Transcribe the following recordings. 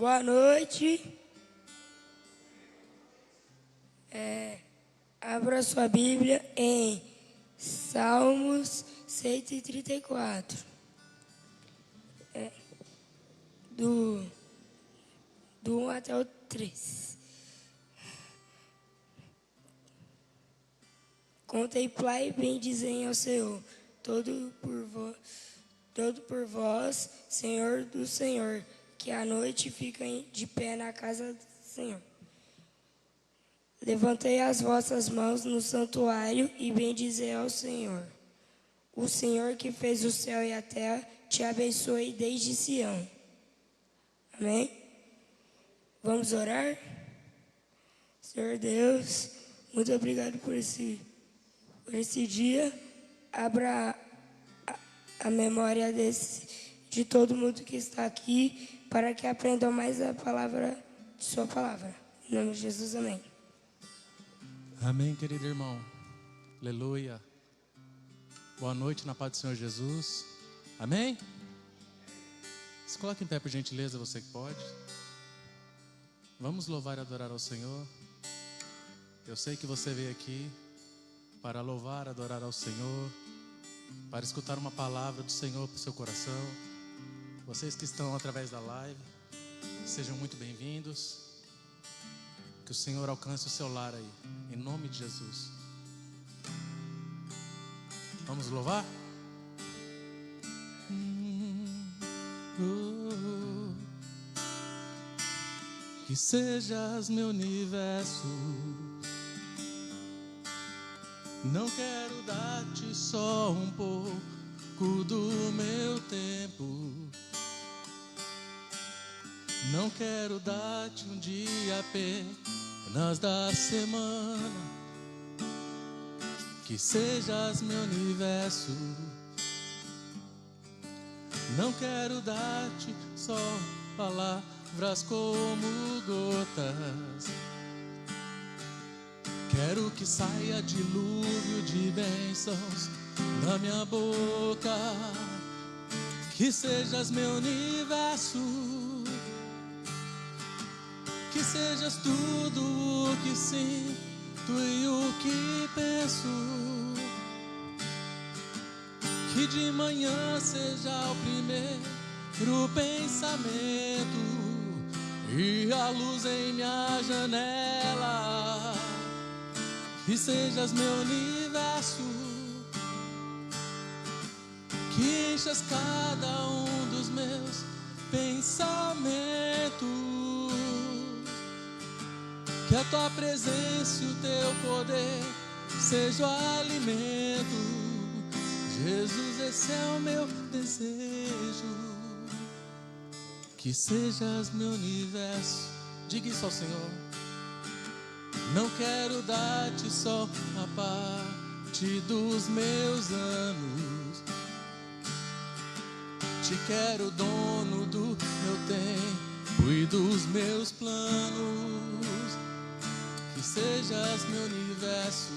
Boa noite. Abra sua Bíblia em Salmos 134. Do 1 até o 3. Contemplai e bendizei ao Senhor, todo por vós, Senhor do Senhor, que à noite fica de pé na casa do Senhor. Levantei as vossas mãos no santuário e bendizei ao Senhor. O Senhor que fez o céu e a terra te abençoe desde Sião. Amém? Vamos orar? Senhor Deus, muito obrigado por esse dia. Abra a memória de todo mundo que está aqui, para que aprendam mais a palavra de sua palavra. Em nome de Jesus, amém. Amém, querido irmão. Aleluia. Boa noite na paz do Senhor Jesus. Amém? Se coloque em pé, por gentileza, você que pode. Vamos louvar e adorar ao Senhor. Eu sei que você veio aqui para louvar, adorar ao Senhor, para escutar uma palavra do Senhor para o seu coração. Vocês que estão através da live, sejam muito bem-vindos. Que o Senhor alcance o seu lar aí, em nome de Jesus. Vamos louvar? Que sejas meu universo. Não quero dar-te só um pouco do meu tempo. Não quero dar-te um dia apenas da semana. Que sejas meu universo. Não quero dar-te só palavras como gotas. Quero que saia dilúvio de bênçãos da minha boca. Que sejas meu universo. Que sejas tudo o que sinto e o que penso. Que de manhã seja o primeiro pensamento e a luz em minha janela. Que sejas meu universo. Que enchas cada um dos meus pensamentos. Que a tua presença e o teu poder seja o alimento. Jesus, esse é o meu desejo. Que sejas meu universo. Diga isso ao Senhor. Não quero dar-te só a parte dos meus anos. Te quero dono do meu tempo e dos meus planos. Que sejas meu universo.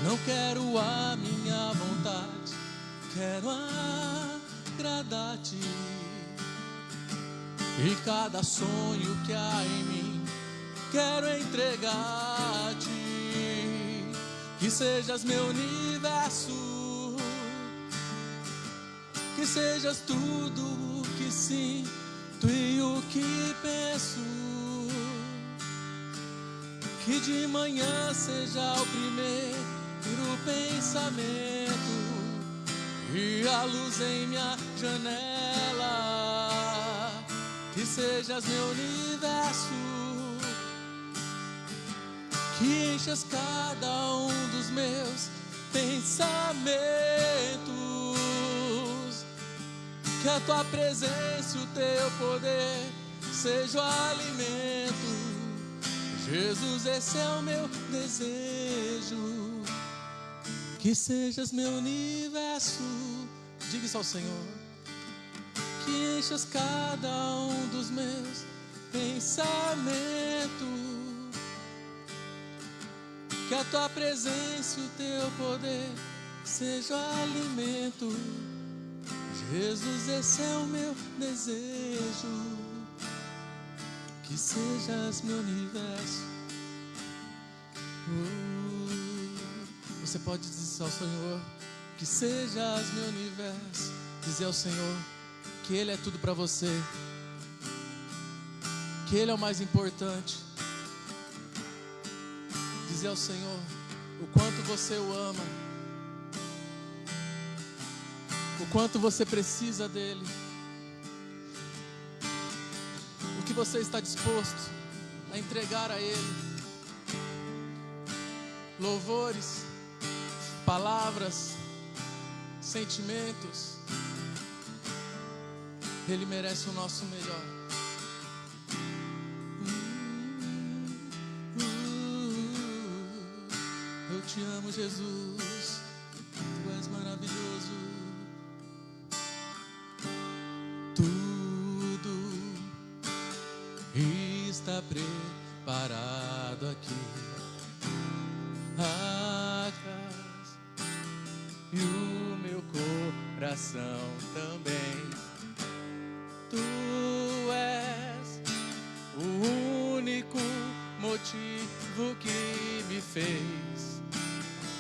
Não quero a minha vontade, quero agradar-te. E cada sonho que há em mim quero entregar-te. Que sejas meu universo. Que sejas tudo o que sinto e o que penso. Que de manhã seja o primeiro pensamento e a luz em minha janela. Que sejas meu universo. Que enchas cada um dos meus pensamentos. Que a tua presença e o teu poder seja o alimento. Jesus, esse é o meu desejo. Que sejas meu universo. Diga isso ao Senhor. Que enchas cada um dos meus pensamentos. Que a tua presença e o teu poder seja o alimento. Jesus, esse é o meu desejo. que sejas meu universo. Você pode dizer ao Senhor, que sejas meu universo. Dizer ao Senhor que Ele é tudo para você, que Ele é o mais importante. Dizer ao Senhor o quanto você o ama, o quanto você precisa dEle, o que você está disposto a entregar a Ele. Louvores, palavras, sentimentos. Ele merece o nosso melhor. Eu te amo, Jesus, Tu és maravilhoso. Tudo está preparado aqui, a casa e o meu coração também. Tu és o único motivo que me fez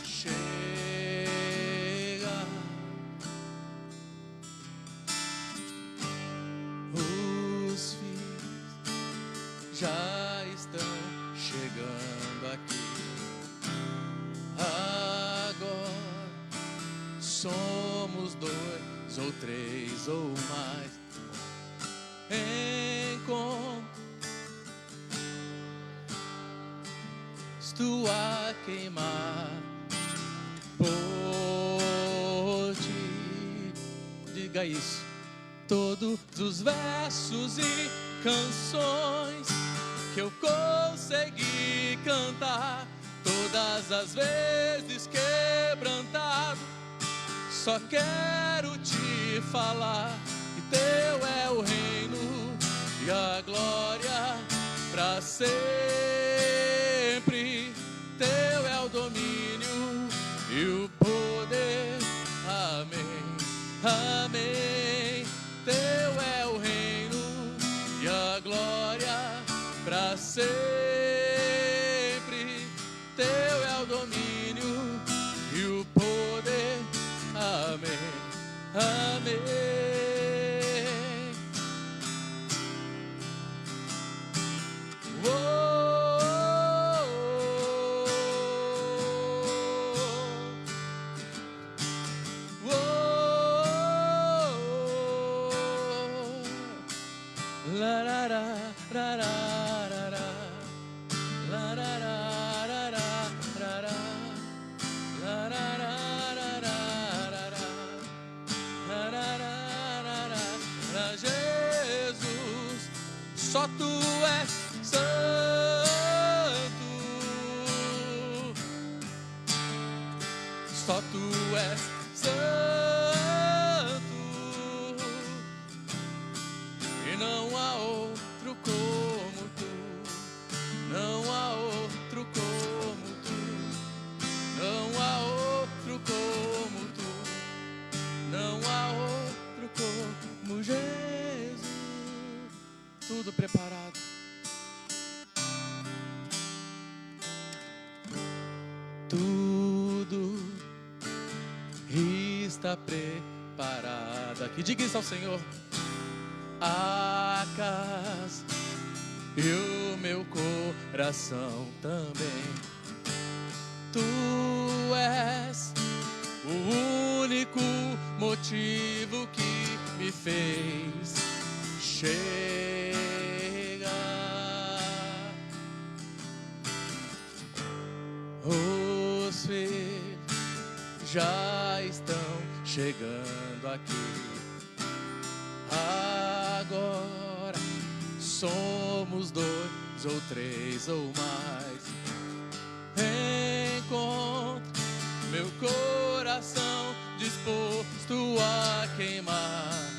chegar. Os filhos já estão chegando aqui. Agora somos 2 ou 3 ou mais. Encontro estou a queimar por ti. Diga isso. Todos os versos e canções que eu consegui cantar, todas as vezes quebrantado, só quero te falar que Teu é o reino e a glória para sempre. Teu é o domínio e o poder. Amém, amém. Teu é o reino e a glória para sempre. Teu é o domínio e o poder. Amém, amém. Jesus, só Tu és santo, só Tu és santo, e não há outro como Tu, não há outro como Tu, não há outro como Tu, não há outro como Jesus. Tudo preparado. Tudo está preparado aqui. Diga isso ao Senhor. A casa e o meu coração também. Tu és o único motivo que me fez chegar. Os filhos já estão chegando aqui. Agora somos 2 ou 3 ou mais. Encontro meu coração disposto a queimar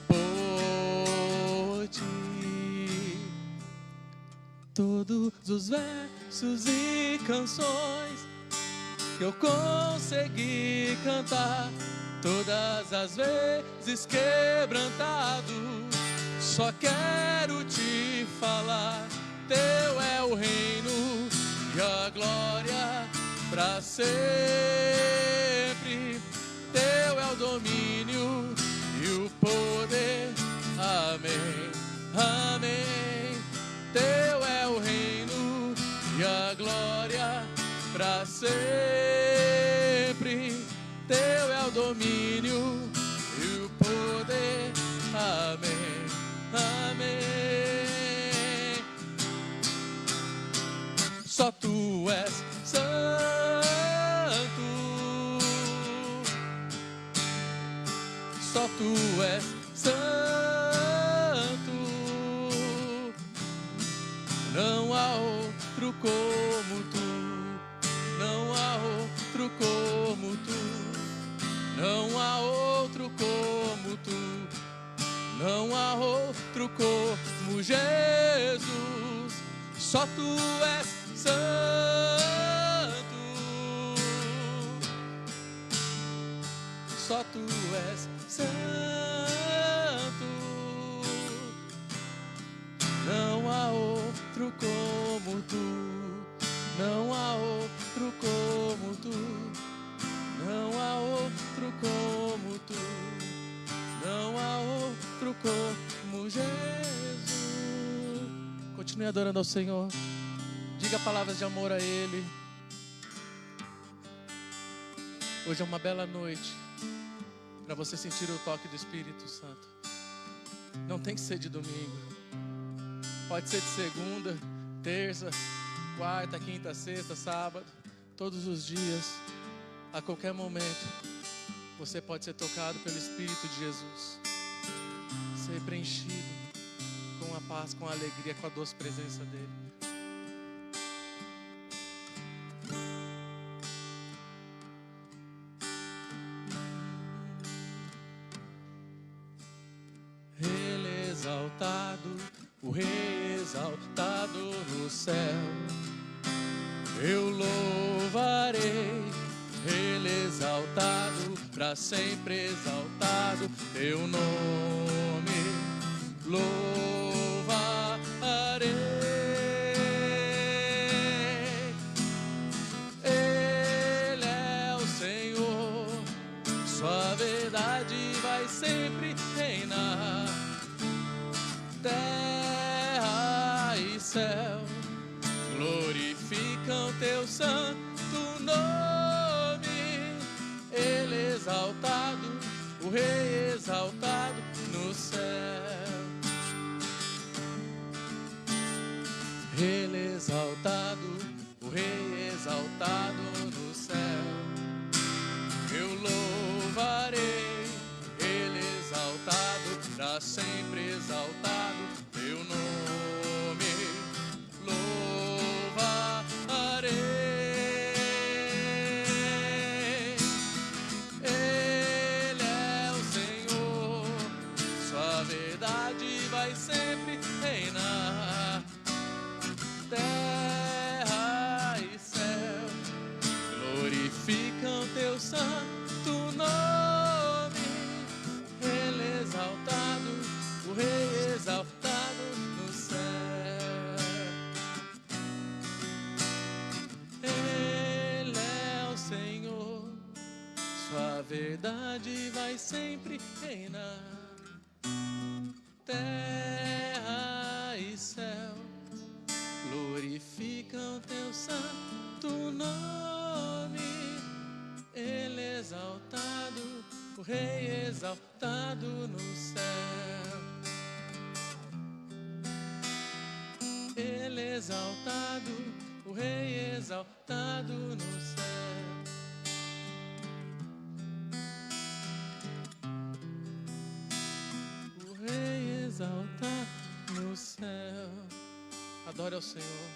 por Ti. Todos os versos e canções que eu consegui cantar, todas as vezes quebrantado, Só quero te falar, teu é o reino e a glória para sempre. Teu é o domínio e o poder. Amém, amém. Teu é o reino e a glória para sempre. Teu é o domínio e o poder. Amém, amém. Só tu és santo. Só tu és santo. Não há outro como tu. Não há outro como tu. Não há outro como tu. Não há outro como Jesus. Só tu és santo. Só tu és santo. Não há outro como tu. Não há outro como tu. Não há outro como tu. Não há outro como Jesus. Continue adorando ao Senhor. Diga palavras de amor a Ele. Hoje é uma bela noite para você sentir o toque do Espírito Santo. Não tem que ser de domingo. Pode ser de segunda, terça, quarta, quinta, sexta, sábado. Todos os dias, a qualquer momento, você pode ser tocado pelo Espírito de Jesus. Ser preenchido com a paz, com a alegria, com a doce presença dEle. Ele exaltado, o Rei exaltado no céu. Eu louvarei, Ele exaltado, para sempre exaltado, teu nome louvarei. Ele é o Senhor, sua verdade vai sempre reinar. Terra e céu glorificam teu santo nome. Ele exaltado, o Rei exaltado no céu. Ele exaltado, o Rei exaltado no céu. Eu louvarei, Ele exaltado, para sempre exaltado, teu nome louvarei. Ele é o Senhor, sua verdade vai sempre reinar. Terra e céu glorificam teu santo nome. Ele exaltado, o Rei exaltado no céu. Ele é o Senhor, sua verdade vai sempre reinar. Terra e céu glorificam teu santo nome. Ele exaltado, o Rei exaltado no céu. Ele exaltado, o Rei exaltado no céu. O Rei exaltado no céu. Adore ao Senhor.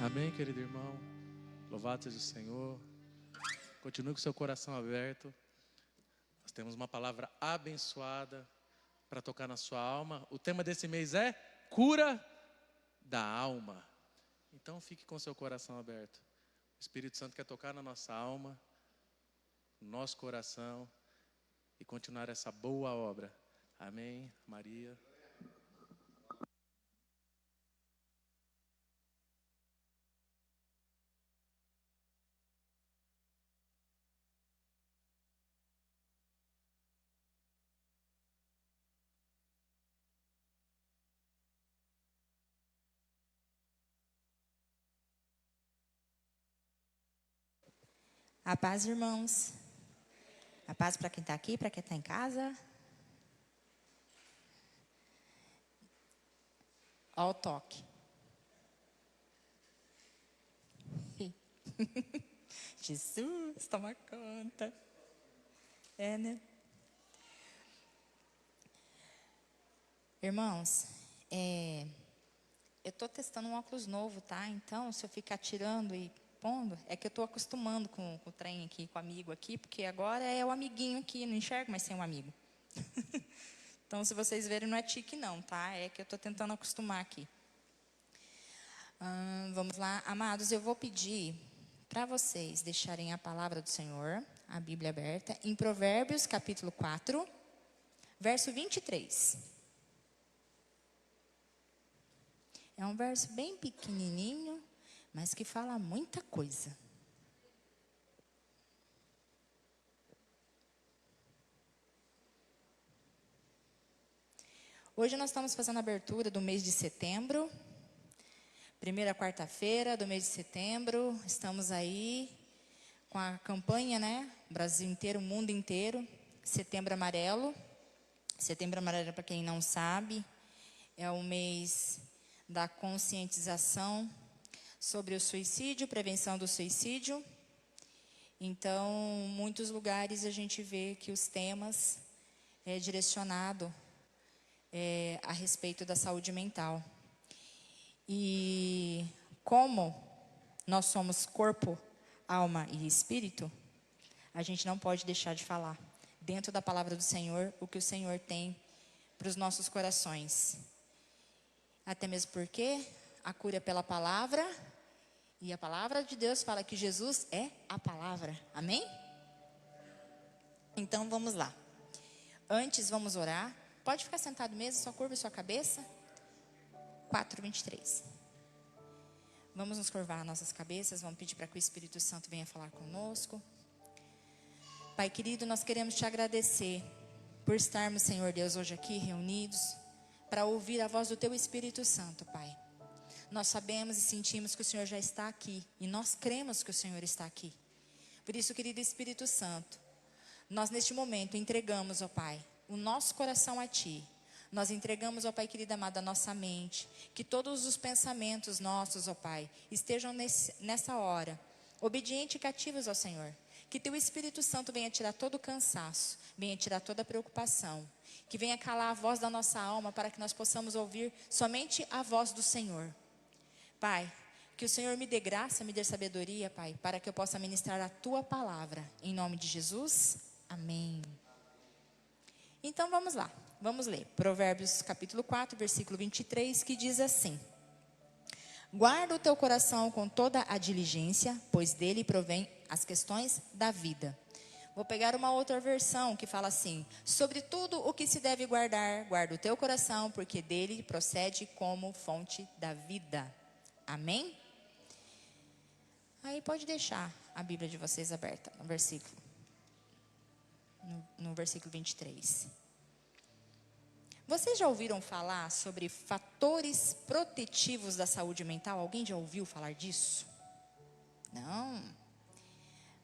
Amém, querido irmão. Louvado seja o Senhor. Continue com seu coração aberto. Nós temos uma palavra abençoada para tocar na sua alma. O tema desse mês é cura da alma. Então fique com seu coração aberto. O Espírito Santo quer tocar na nossa alma, no nosso coração e continuar essa boa obra. Amém, Maria. A paz, irmãos. A paz para quem está aqui, para quem está em casa. Ó o toque. Jesus, toma conta. É, né? Irmãos, eu estou testando um óculos novo, tá? Então, se eu ficar tirando e pondo, é que eu estou acostumando com o trem aqui, com o amigo aqui, porque agora é o amiguinho aqui, não enxergo mais sem um amigo. Então, se vocês verem, não é tique não, tá? É que eu estou tentando acostumar aqui. Vamos lá, amados, eu vou pedir para vocês deixarem a palavra do Senhor, a Bíblia aberta, em Provérbios, capítulo 4, verso 23. É um verso bem pequenininho, mas que fala muita coisa. Hoje nós estamos fazendo a abertura do mês de setembro. Primeira quarta-feira do mês de setembro. Estamos aí com a campanha, né? Brasil inteiro, mundo inteiro. Setembro Amarelo. Setembro Amarelo, para quem não sabe, é o mês da conscientização sobre o suicídio, prevenção do suicídio. Então, em muitos lugares a gente vê que os temas é direcionado a respeito da saúde mental. E como nós somos corpo, alma e espírito, a gente não pode deixar de falar dentro da palavra do Senhor o que o Senhor tem para os nossos corações. Até mesmo porque a cura é pela palavra, e a palavra de Deus fala que Jesus é a palavra. Amém? Então vamos lá. Antes vamos orar. Pode ficar sentado mesmo, só curva sua cabeça. 4:23. Vamos nos curvar nossas cabeças, vamos pedir para que o Espírito Santo venha falar conosco. Pai querido, nós queremos te agradecer por estarmos, Senhor Deus, hoje aqui reunidos para ouvir a voz do teu Espírito Santo, Pai. Nós sabemos e sentimos que o Senhor já está aqui e nós cremos que o Senhor está aqui. Por isso, querido Espírito Santo, nós neste momento entregamos, ó Pai, o nosso coração a Ti. Nós entregamos, ó Pai querido amado, a nossa mente. Que todos os pensamentos nossos, ó Pai, estejam nessa hora obedientes e cativos ao Senhor. Que Teu Espírito Santo venha tirar todo o cansaço, venha tirar toda a preocupação. Que venha calar a voz da nossa alma para que nós possamos ouvir somente a voz do Senhor. Pai, que o Senhor me dê graça, me dê sabedoria, Pai, para que eu possa ministrar a Tua palavra. Em nome de Jesus, amém. Então vamos lá, vamos ler. Provérbios capítulo 4, versículo 23, que diz assim: guarda o teu coração com toda a diligência, pois dele provém as questões da vida. Vou pegar uma outra versão que fala assim: sobre tudo o que se deve guardar, guarda o teu coração, porque dele procede como fonte da vida. Amém? Aí pode deixar a Bíblia de vocês aberta no versículo. No versículo 23. Vocês já ouviram falar sobre fatores protetivos da saúde mental? Alguém já ouviu falar disso? Não?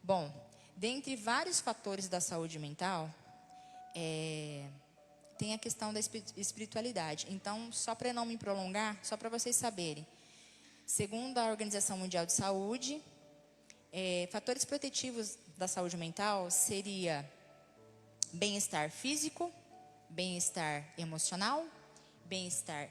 Bom, dentre vários fatores da saúde mental, tem a questão da espiritualidade. Então, só para não me prolongar, só para vocês saberem. Segundo a Organização Mundial de Saúde, fatores protetivos da saúde mental seria bem-estar físico, bem-estar emocional, bem-estar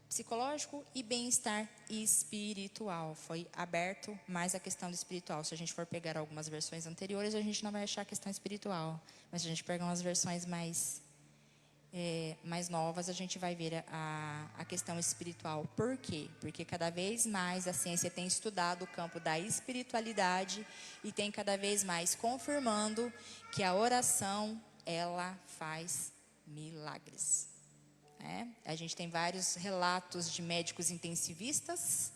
psicológico e bem-estar espiritual. Foi aberto mais a questão do espiritual. Se a gente for pegar algumas versões anteriores, a gente não vai achar a questão espiritual. Mas se a gente pegar umas versões mais mais novas, a gente vai ver a questão espiritual. Por quê? Porque cada vez mais a ciência tem estudado o campo da espiritualidade e tem cada vez mais confirmando que a oração, ela faz milagres. A gente tem vários relatos de médicos intensivistas,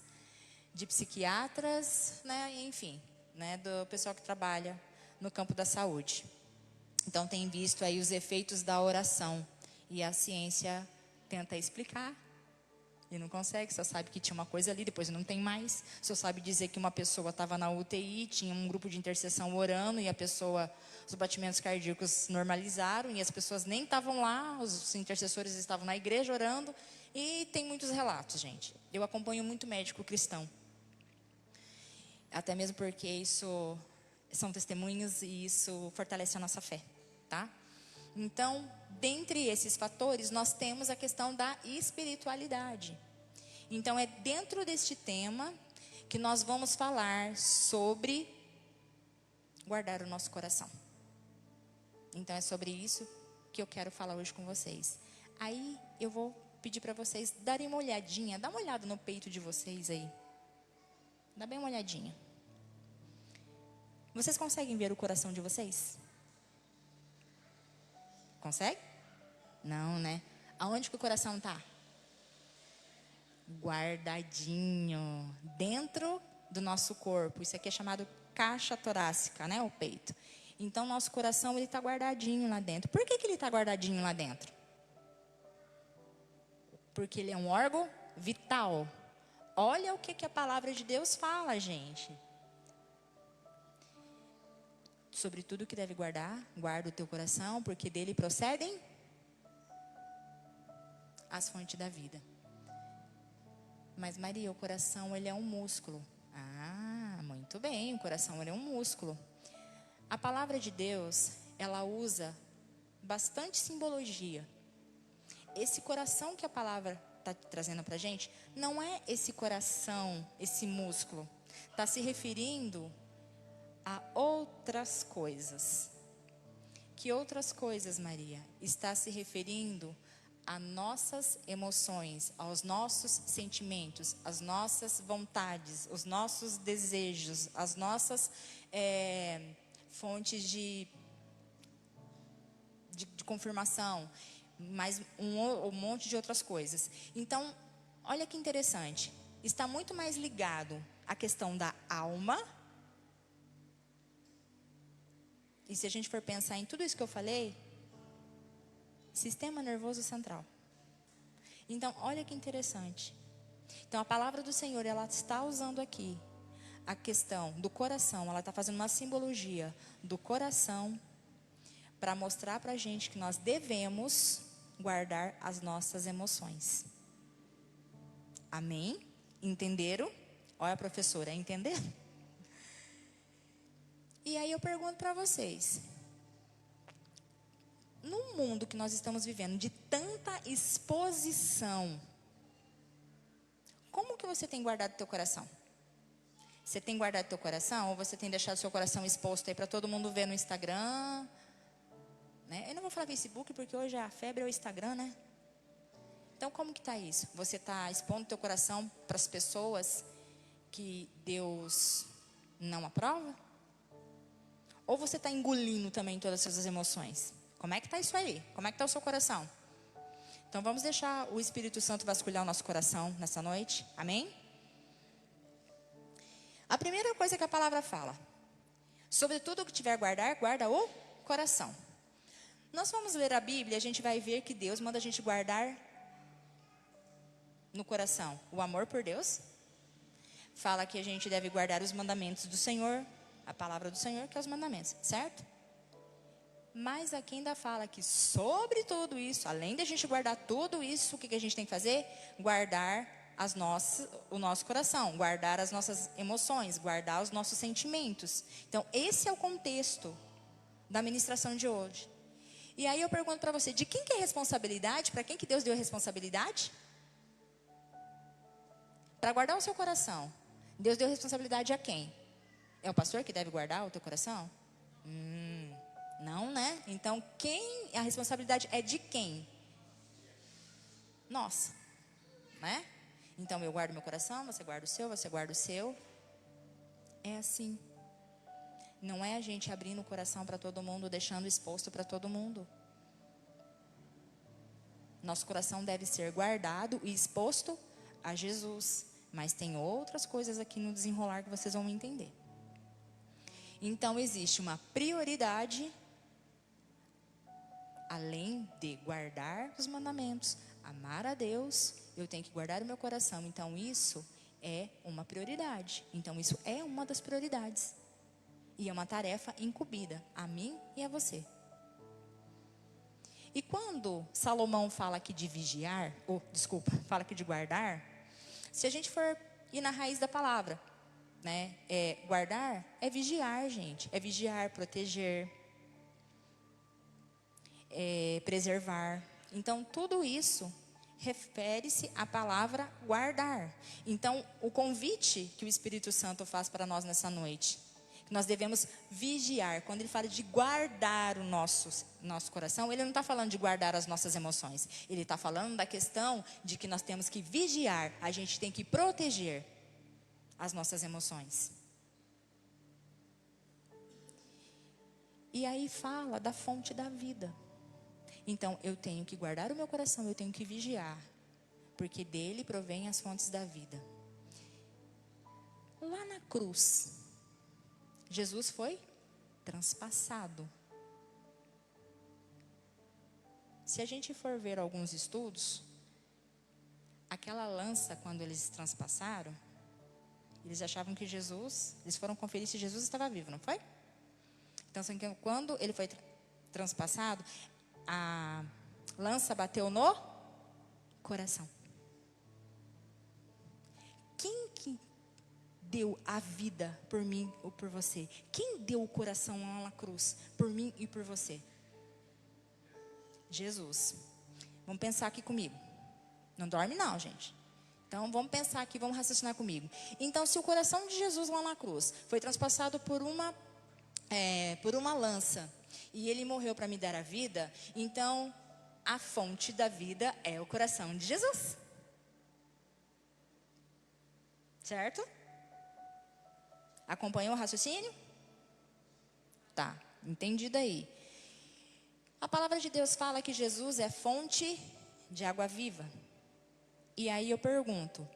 de psiquiatras, enfim, do pessoal que trabalha no campo da saúde. Então, tem visto aí os efeitos da oração. E a ciência tenta explicar e não consegue, só sabe que tinha uma coisa ali, depois não tem mais. Só sabe dizer que uma pessoa estava na UTI, tinha um grupo de intercessão orando e os batimentos cardíacos normalizaram e as pessoas nem estavam lá, os intercessores estavam na igreja orando. E tem muitos relatos, gente. Eu acompanho muito médico cristão. Até mesmo porque isso são testemunhos e isso fortalece a nossa fé, tá? Então, dentre esses fatores, nós temos a questão da espiritualidade. Então, é dentro deste tema que nós vamos falar sobre guardar o nosso coração. Então, é sobre isso que eu quero falar hoje com vocês. Aí, eu vou pedir para vocês darem uma olhadinha, dá uma olhada no peito de vocês aí. Dá bem uma olhadinha. Vocês conseguem ver o coração de vocês? Consegue? Não, né? Aonde que o coração está? Guardadinho dentro do nosso corpo. Isso aqui é chamado caixa torácica, o peito. Então, nosso coração ele está guardadinho lá dentro. Por que ele está guardadinho lá dentro? Porque ele é um órgão vital. Olha o que a palavra de Deus fala, gente. Sobre tudo que deve guardar, guarda o teu coração, porque dele procedem as fontes da vida. Mas Maria, o coração ele é um músculo. Ah, muito bem, o coração ele é um músculo. A palavra de Deus, ela usa bastante simbologia. Esse coração que a palavra está trazendo para a gente, não é esse coração, esse músculo. Está se referindo a outras coisas. Que outras coisas, Maria? Está se referindo a nossas emoções, aos nossos sentimentos, às nossas vontades, os nossos desejos, as nossas fontes de confirmação, mais um monte de outras coisas. Então, olha que interessante. Está muito mais ligado à questão da alma. E se a gente for pensar em tudo isso que eu falei, sistema nervoso central. Então, olha que interessante. Então, a palavra do Senhor, ela está usando aqui a questão do coração. Ela está fazendo uma simbologia do coração para mostrar para a gente que nós devemos guardar as nossas emoções. Amém? Entenderam? Olha, professora, entenderam? E aí eu pergunto para vocês, num mundo que nós estamos vivendo de tanta exposição, como que você tem guardado teu coração? Você tem guardado teu coração ou você tem deixado seu coração exposto aí para todo mundo ver no Instagram? Eu não vou falar Facebook porque hoje a febre é o Instagram, né? Então como que está isso? Você está expondo teu coração para as pessoas que Deus não aprova? Ou você está engolindo também todas as suas emoções? Como é que está isso aí? Como é que está o seu coração? Então vamos deixar o Espírito Santo vasculhar o nosso coração nessa noite. Amém? A primeira coisa que a palavra fala: sobre tudo o que tiver a guardar, guarda o coração. Nós vamos ler a Bíblia e a gente vai ver que Deus manda a gente guardar no coração o amor por Deus. Fala que a gente deve guardar os mandamentos do Senhor, a palavra do Senhor, que é os mandamentos, certo? Mas aqui ainda fala que sobre tudo isso, além de a gente guardar tudo isso, o que a gente tem que fazer? Guardar o nosso coração, guardar as nossas emoções, guardar os nossos sentimentos. Então, esse é o contexto da ministração de hoje. E aí eu pergunto para você, de quem que é a responsabilidade? Para quem que Deus deu a responsabilidade? Para guardar o seu coração. Deus deu a responsabilidade a quem? É o pastor que deve guardar o teu coração? Não, né? Então, a responsabilidade é de quem? nossa, né? Então eu guardo meu coração, você guarda o seu, você guarda o seu. É assim. Não é a gente abrindo o coração para todo mundo, deixando exposto para todo mundo. Nosso coração deve ser guardado e exposto a Jesus. Mas tem outras coisas aqui no desenrolar que vocês vão entender. Então existe uma prioridade, além de guardar os mandamentos, amar a Deus, eu tenho que guardar o meu coração. Então isso é uma prioridade. Então isso é uma das prioridades. E é uma tarefa incumbida a mim e a você. E quando Salomão fala aqui de vigiar, fala aqui de guardar, se a gente for ir na raiz da palavra, né, guardar é vigiar, gente. É vigiar, proteger, preservar. Então, tudo isso refere-se à palavra guardar. Então, o convite que o Espírito Santo faz para nós nessa noite, que nós devemos vigiar. Quando ele fala de guardar o nosso coração, ele não está falando de guardar as nossas emoções. Ele está falando da questão de que nós temos que vigiar. A gente tem que proteger as nossas emoções. E aí fala da fonte da vida. Então, eu tenho que guardar o meu coração, eu tenho que vigiar. Porque dele provém as fontes da vida. Lá na cruz, Jesus foi transpassado. Se a gente for ver alguns estudos, aquela lança, quando eles transpassaram, eles achavam que eles foram conferir se Jesus estava vivo, não foi? Então, quando ele foi transpassado, a lança bateu no coração. Quem que deu a vida por mim ou por você? Quem deu o coração lá na cruz por mim e por você? Jesus. Vamos pensar aqui comigo. Não dorme não, gente. Então vamos pensar aqui, vamos raciocinar comigo. Então, se o coração de Jesus lá na cruz foi transpassado por uma lança e ele morreu para me dar a vida, então a fonte da vida é o coração de Jesus. Certo? Acompanhou o raciocínio? Tá, entendido aí. A palavra de Deus fala que Jesus é fonte de água viva. E aí eu pergunto,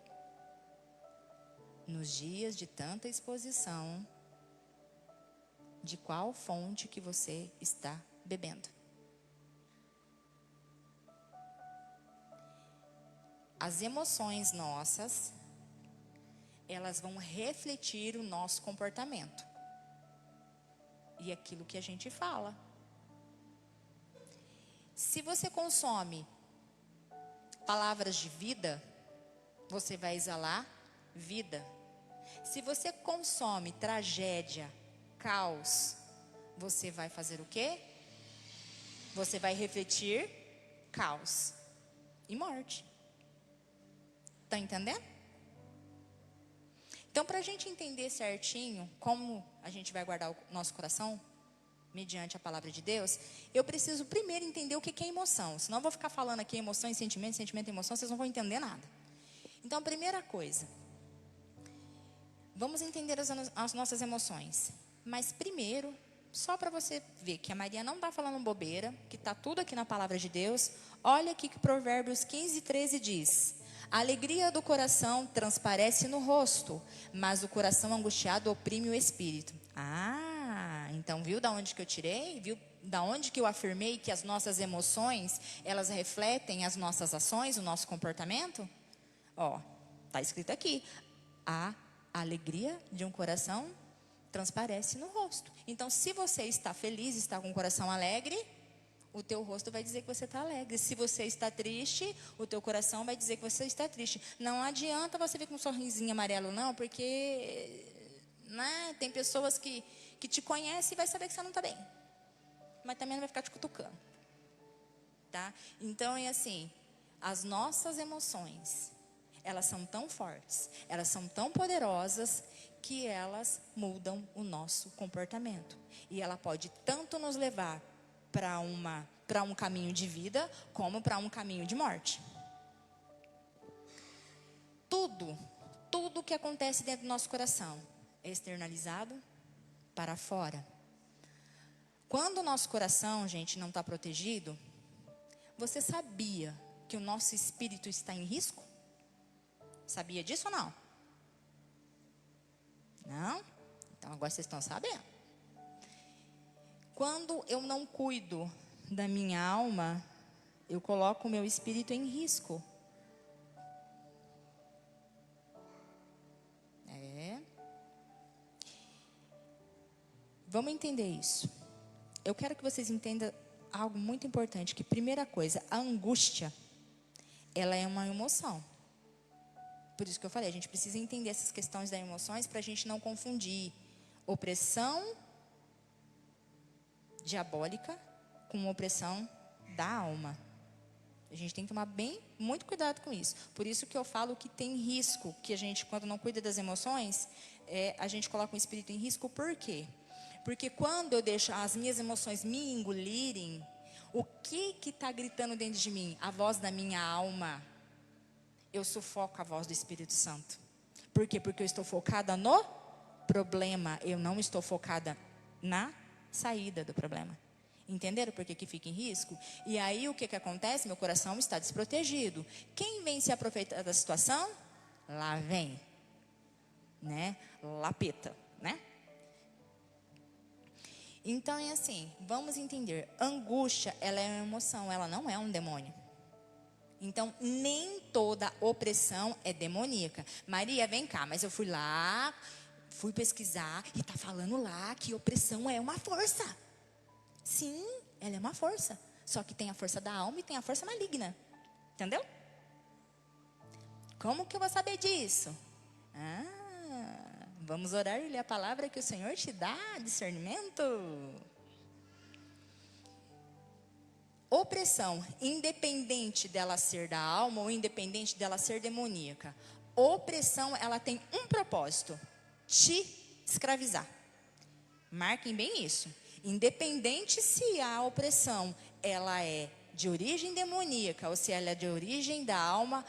nos dias de tanta exposição, de qual fonte que você está bebendo? As emoções nossas, elas vão refletir o nosso comportamento e aquilo que a gente fala. Se você consome palavras de vida, você vai exalar vida. Se você consome tragédia, caos, você vai fazer o quê? Você vai refletir caos e morte. Tá entendendo? Então, para a gente entender certinho como a gente vai guardar o nosso coração, mediante a palavra de Deus, eu preciso primeiro entender o que é emoção. Senão eu vou ficar falando aqui emoção e sentimento, sentimento e emoção, vocês não vão entender nada. Então, primeira coisa, vamos entender as nossas emoções. Mas primeiro, só para você ver que a Maria não está falando bobeira, que está tudo aqui na palavra de Deus, olha aqui que Provérbios 15:13 diz: a alegria do coração transparece no rosto, mas o coração angustiado oprime o espírito. Então viu da onde que eu tirei? Viu da onde que eu afirmei que as nossas emoções, elas refletem as nossas ações, o nosso comportamento? Tá escrito aqui: a alegria de um coração transparece no rosto. Então, se você está feliz, está com o coração alegre, o teu rosto vai dizer que você está alegre. Se você está triste, o teu coração vai dizer que você está triste. Não adianta você vir com um sorrisinho amarelo, não, porque tem pessoas que te conhecem e vai saber que você não está bem. Mas também não vai ficar te cutucando. Tá? Então, é assim, as nossas emoções, elas são tão fortes, elas são tão poderosas, que elas mudam o nosso comportamento. E ela pode tanto nos levar para um caminho de vida, como para um caminho de morte. tudo que acontece dentro do nosso coração é externalizado para fora. Quando o nosso coração, gente, não está protegido, você sabia que o nosso espírito está em risco? Sabia disso ou não? Não? Então agora vocês estão sabendo. Quando eu não cuido da minha alma, eu coloco o meu espírito em risco. Vamos entender isso. Eu quero que vocês entendam algo muito importante, que primeira coisa, a angústia, ela é uma emoção. Por isso que eu falei, a gente precisa entender essas questões das emoções para a gente não confundir opressão diabólica com opressão da alma. A gente tem que tomar muito cuidado com isso. Por isso que eu falo que tem risco, que a gente, quando não cuida das emoções, a gente coloca o espírito em risco. Por quê? Porque quando eu deixo as minhas emoções me engolirem, o que está gritando dentro de mim? A voz da minha alma. Eu sufoco a voz do Espírito Santo. Por quê? Porque eu estou focada no problema. Eu não estou focada na saída do problema. Entenderam por que fica em risco? E aí o que acontece? Meu coração está desprotegido. Quem vem se aproveitar da situação? Lá vem. Né? Lapeta, né? Então é assim, vamos entender. Angústia, ela é uma emoção, ela não é um demônio. Então, nem toda opressão é demoníaca. Maria, vem cá, mas eu fui lá, fui pesquisar e está falando lá que opressão é uma força. Sim, ela é uma força. Só que tem a força da alma e tem a força maligna. Entendeu? Como que eu vou saber disso? Vamos orar e ler a palavra que o Senhor te dá, discernimento. Opressão, independente dela ser da alma ou independente dela ser demoníaca. Opressão, ela tem um propósito: te escravizar. Marquem bem isso. Independente se a opressão ela é de origem demoníaca ou se ela é de origem da alma,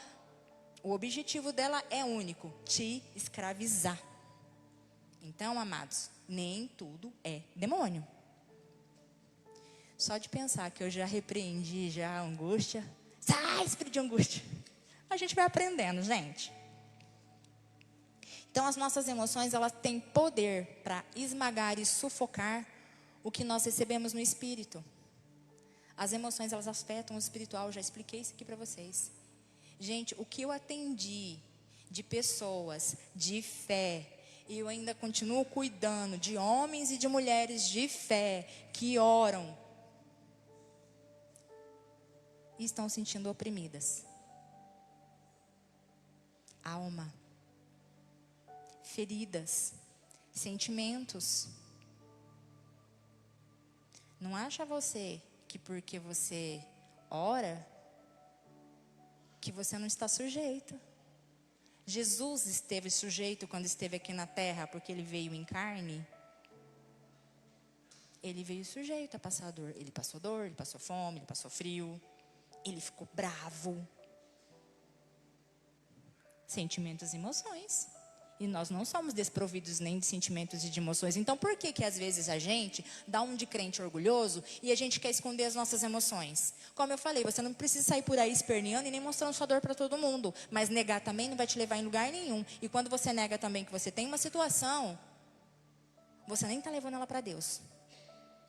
o objetivo dela é único: te escravizar. Então, amados, nem tudo é demônio. Só de pensar que eu já repreendi já a angústia. Sai, espírito de angústia. A gente vai aprendendo, gente. Então, as nossas emoções, elas têm poder para esmagar e sufocar o que nós recebemos no espírito. As emoções, elas afetam o espiritual. Eu já expliquei isso aqui para vocês. Gente, o que eu atendi de pessoas de fé, e eu ainda continuo cuidando de homens e de mulheres de fé que oram e estão se sentindo oprimidas. Alma, feridas, sentimentos. Não acha você que porque você ora, que você não está sujeito. Jesus esteve sujeito quando esteve aqui na terra, porque ele veio em carne. Ele veio sujeito a passar dor. Ele passou dor, ele passou fome, ele passou frio. Ele ficou bravo. Sentimentos e emoções. E nós não somos desprovidos nem de sentimentos e de emoções. Então, por que às vezes a gente dá um de crente orgulhoso e a gente quer esconder as nossas emoções? Como eu falei, você não precisa sair por aí esperneando e nem mostrando sua dor para todo mundo. Mas negar também não vai te levar em lugar nenhum. E quando você nega também que você tem uma situação, você nem está levando ela para Deus.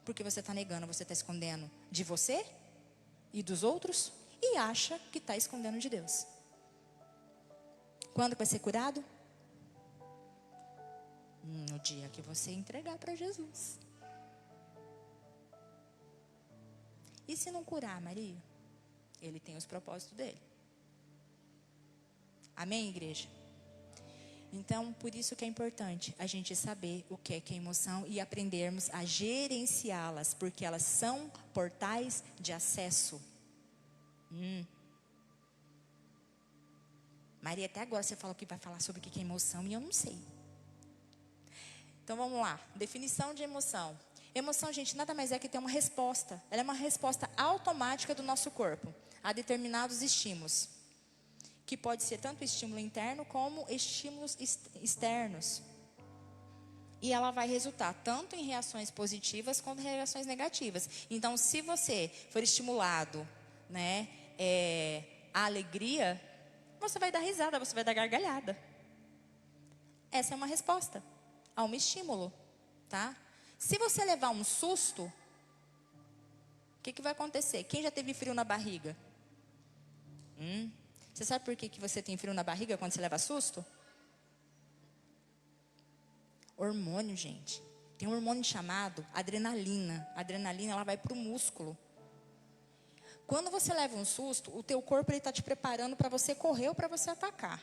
Porque você está negando, você está escondendo de você e dos outros e acha que está escondendo de Deus. Quando vai ser curado? No dia que você entregar para Jesus. E se não curar, Maria? Ele tem os propósitos dele. Amém, igreja? Então, por isso que é importante a gente saber o que é emoção e aprendermos a gerenciá-las, porque elas são portais de acesso. Maria, até agora você falou que vai falar sobre o que é emoção e eu não sei. Então vamos lá, definição de emoção. Emoção, gente, nada mais é que ter uma resposta. Ela é uma resposta automática do nosso corpo a determinados estímulos que pode ser tanto estímulo interno como estímulos externos. E ela vai resultar tanto em reações positivas quanto em reações negativas. Então, se você for estimulado, né, a alegria, você vai dar risada, você vai dar gargalhada. Essa é uma resposta a um estímulo, tá? Se você levar um susto, o que vai acontecer? Quem já teve frio na barriga? Você sabe por que você tem frio na barriga quando você leva susto? Hormônio, gente. Tem um hormônio chamado adrenalina. A adrenalina, ela vai para o músculo. Quando você leva um susto, o teu corpo está te preparando para você correr ou para você atacar.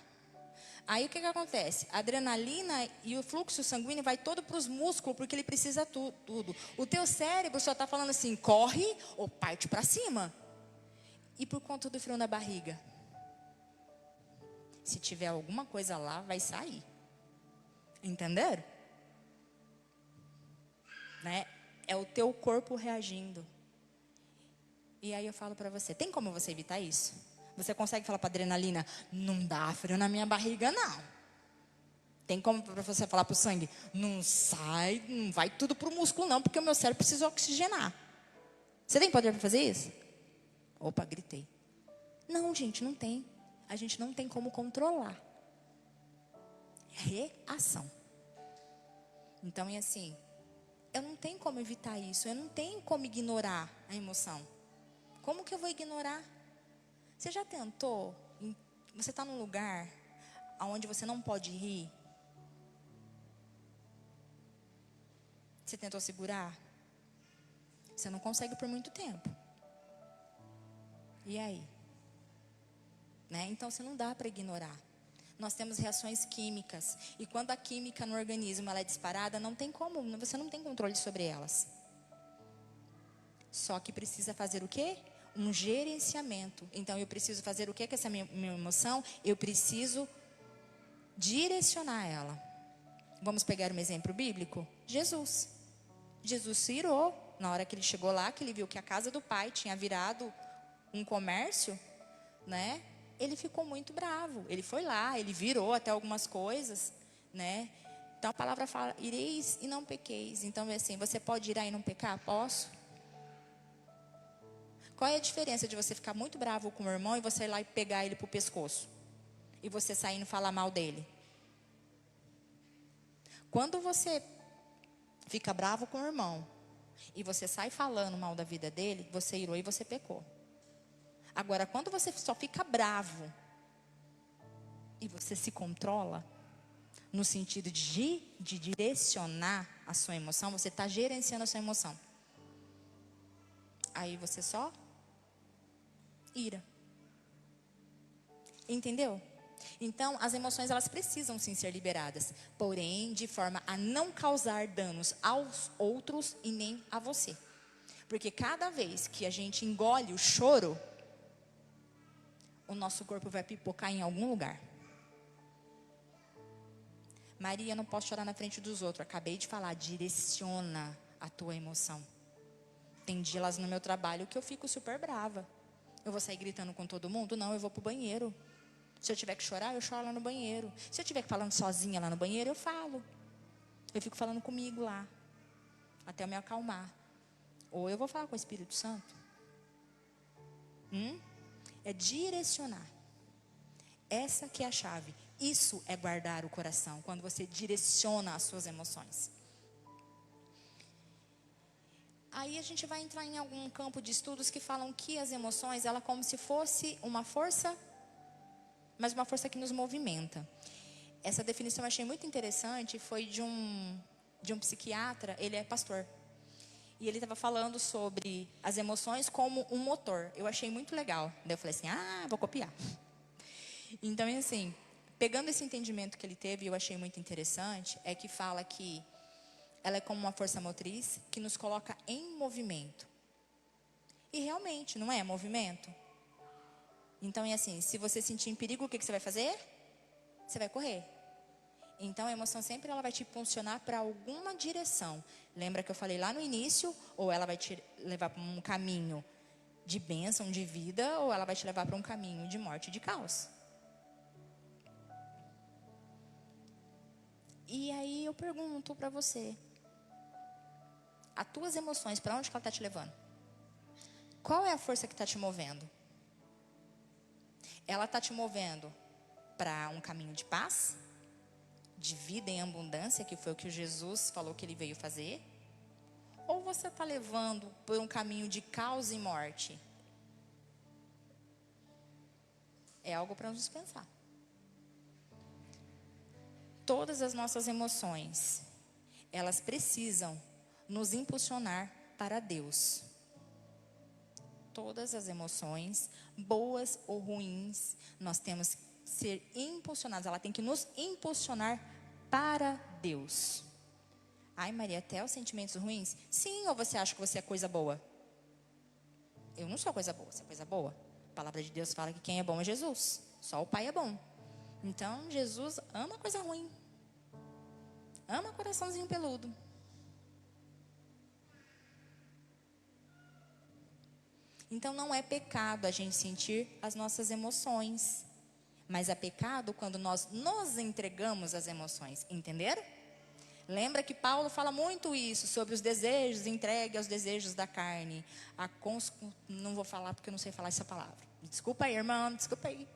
Aí o que acontece? A adrenalina e o fluxo sanguíneo vai todo para os músculos, porque ele precisa tudo. O teu cérebro só está falando assim, corre ou parte para cima. E por conta do frio na barriga? Se tiver alguma coisa lá, vai sair. Entenderam? Né? É o teu corpo reagindo. E aí eu falo para você, tem como você evitar isso? Você consegue falar para a adrenalina, não dá frio na minha barriga não. Tem como para você falar para o sangue, não sai, não vai tudo para o músculo não, porque o meu cérebro precisa oxigenar. Você tem poder para fazer isso? Opa, gritei. Não, gente, não tem. A gente não tem como controlar. Reação. Então é assim, eu não tenho como evitar isso, eu não tenho como ignorar a emoção. Como que eu vou ignorar? Você já tentou? Você está num lugar onde você não pode rir? Você tentou segurar? Você não consegue por muito tempo. E aí? Né? Então, você não dá para ignorar. Nós temos reações químicas. E quando a química no organismo ela é disparada, não tem como, você não tem controle sobre elas. Só que precisa fazer o quê? Um gerenciamento. Então, eu preciso fazer o quê com essa minha emoção? Eu preciso direcionar ela. Vamos pegar um exemplo bíblico? Jesus. Jesus se irou. Na hora que ele chegou lá, que ele viu que a casa do pai tinha virado um comércio, né? Ele ficou muito bravo. Ele foi lá, ele virou até algumas coisas, né? Então a palavra fala, ireis e não pequeis. Então é assim, você pode irar e não pecar? Posso? Qual é a diferença de você ficar muito bravo com o irmão e você ir lá e pegar ele pro pescoço? E você saindo falar mal dele? Quando você fica bravo com o irmão e você sai falando mal da vida dele, você irou e você pecou. Agora, quando você só fica bravo e você se controla, no sentido de direcionar a sua emoção, você está gerenciando a sua emoção. Aí você só ira. Entendeu? Então, as emoções, elas precisam sim ser liberadas, porém, de forma a não causar danos aos outros e nem a você. Porque cada vez que a gente engole o choro, o nosso corpo vai pipocar em algum lugar. Maria, não posso chorar na frente dos outros. Acabei de falar, direciona a tua emoção. Tem dias no meu trabalho que eu fico super brava. Eu vou sair gritando com todo mundo? Não, eu vou pro banheiro. Se eu tiver que chorar, eu choro lá no banheiro. Se eu estiver falando sozinha lá no banheiro, eu falo. Eu fico falando comigo lá, até eu me acalmar. Ou eu vou falar com o Espírito Santo. É direcionar. Essa que é a chave. Isso é guardar o coração, quando você direciona as suas emoções. Aí a gente vai entrar em algum campo de estudos que falam que as emoções, ela é como se fosse uma força, mas uma força que nos movimenta. Essa definição eu achei muito interessante, foi de um psiquiatra, ele é pastor. E ele estava falando sobre as emoções como um motor. Eu achei muito legal. Daí eu falei assim, vou copiar. Então, assim, pegando esse entendimento que ele teve, eu achei muito interessante, é que fala que ela é como uma força motriz que nos coloca em movimento. E realmente, não é movimento? Então, é assim, se você sentir em perigo, o que você vai fazer? Você vai correr. Então, a emoção sempre ela vai te impulsionar para alguma direção. Lembra que eu falei lá no início? Ou ela vai te levar para um caminho de bênção, de vida, ou ela vai te levar para um caminho de morte e de caos. E aí eu pergunto para você, as tuas emoções, para onde que ela está te levando? Qual é a força que está te movendo? Ela está te movendo para um caminho de paz, de vida em abundância, que foi o que Jesus falou que ele veio fazer? Ou você está levando por um caminho de caos e morte? É algo para nos pensar. Todas as nossas emoções, elas precisam nos impulsionar para Deus. Todas as emoções, boas ou ruins, nós temos que ser impulsionados. Ela tem que nos impulsionar para Deus. Ai, Maria, até os sentimentos ruins? Sim, ou você acha que você é coisa boa? Eu não sou coisa boa, você é coisa boa. A palavra de Deus fala que quem é bom é Jesus. Só o Pai é bom. Então, Jesus ama coisa ruim. Ama coraçãozinho peludo. Então, não é pecado a gente sentir as nossas emoções. Mas é pecado quando nós nos entregamos às emoções. Entenderam? Lembra que Paulo fala muito isso, sobre os desejos, entregue aos desejos da carne. Não vou falar porque eu não sei falar essa palavra. Desculpa aí, irmão, desculpa aí.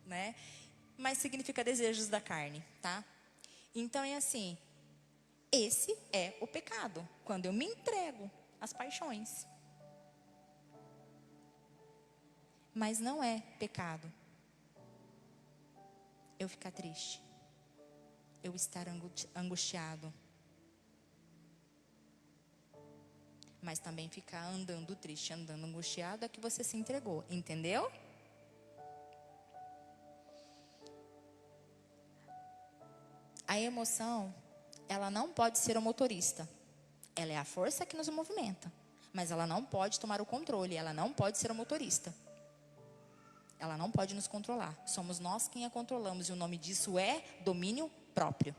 Né? Mas significa desejos da carne, tá? Então é assim, esse é o pecado, quando eu me entrego às paixões. Mas não é pecado eu ficar triste, eu estar angustiado, mas também ficar andando triste, andando angustiado, é que você se entregou, entendeu? A emoção, ela não pode ser o motorista. Ela é a força que nos movimenta, mas ela não pode tomar o controle, ela não pode ser o motorista. Ela não pode nos controlar. Somos nós quem a controlamos, e o nome disso é domínio próprio.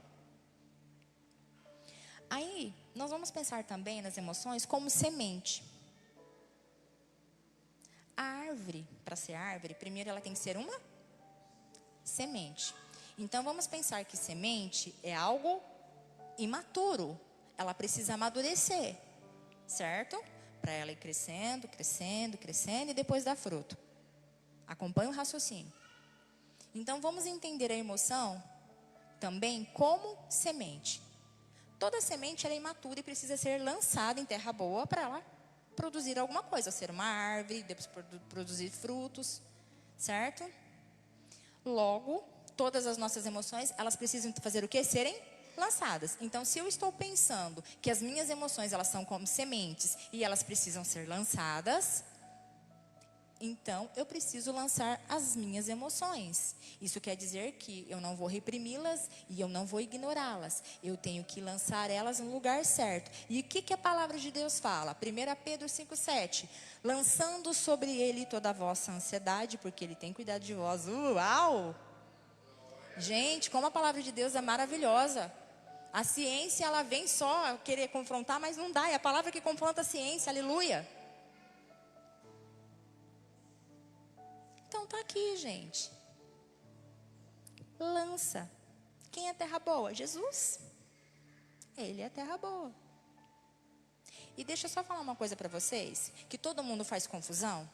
Aí, nós vamos pensar também nas emoções como semente. A árvore, para ser árvore, primeiro ela tem que ser uma semente. Então, vamos pensar que semente é algo imaturo. Ela precisa amadurecer, certo? Para ela ir crescendo, crescendo, crescendo e depois dar fruto. Acompanhe o raciocínio. Então, vamos entender a emoção também como semente. Toda semente ela é imatura e precisa ser lançada em terra boa para ela produzir alguma coisa. Ser uma árvore, depois produzir frutos, certo? Logo, todas as nossas emoções, elas precisam fazer o quê? Serem lançadas. Então, se eu estou pensando que as minhas emoções, elas são como sementes e elas precisam ser lançadas, então eu preciso lançar as minhas emoções. Isso quer dizer que eu não vou reprimi-las e eu não vou ignorá-las. Eu tenho que lançar elas no lugar certo. E o que a palavra de Deus fala? 1 Pedro 5,7. Lançando sobre ele toda a vossa ansiedade, porque ele tem cuidado de vós. Uau! Gente, como a palavra de Deus é maravilhosa. A ciência, ela vem só querer confrontar, mas não dá. É a palavra que confronta a ciência, aleluia. Então tá aqui, gente. Lança. Quem é terra boa? Jesus. Ele é terra boa. E deixa eu só falar uma coisa para vocês, que todo mundo faz confusão.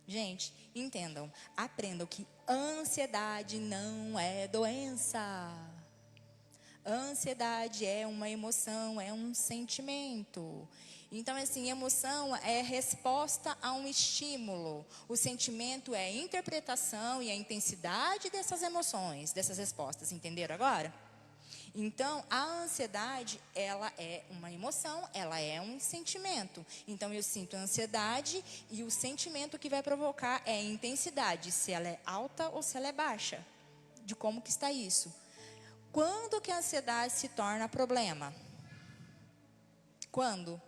Gente, entendam, aprendam que ansiedade não é doença. Ansiedade é uma emoção, é um sentimento. Então, assim, emoção é resposta a um estímulo. O sentimento é a interpretação e a intensidade dessas emoções, dessas respostas. Entenderam agora? Então, a ansiedade, ela é uma emoção, ela é um sentimento. Então, eu sinto ansiedade e o sentimento que vai provocar é a intensidade, se ela é alta ou se ela é baixa. De como que está isso? Quando que a ansiedade se torna problema? Quando?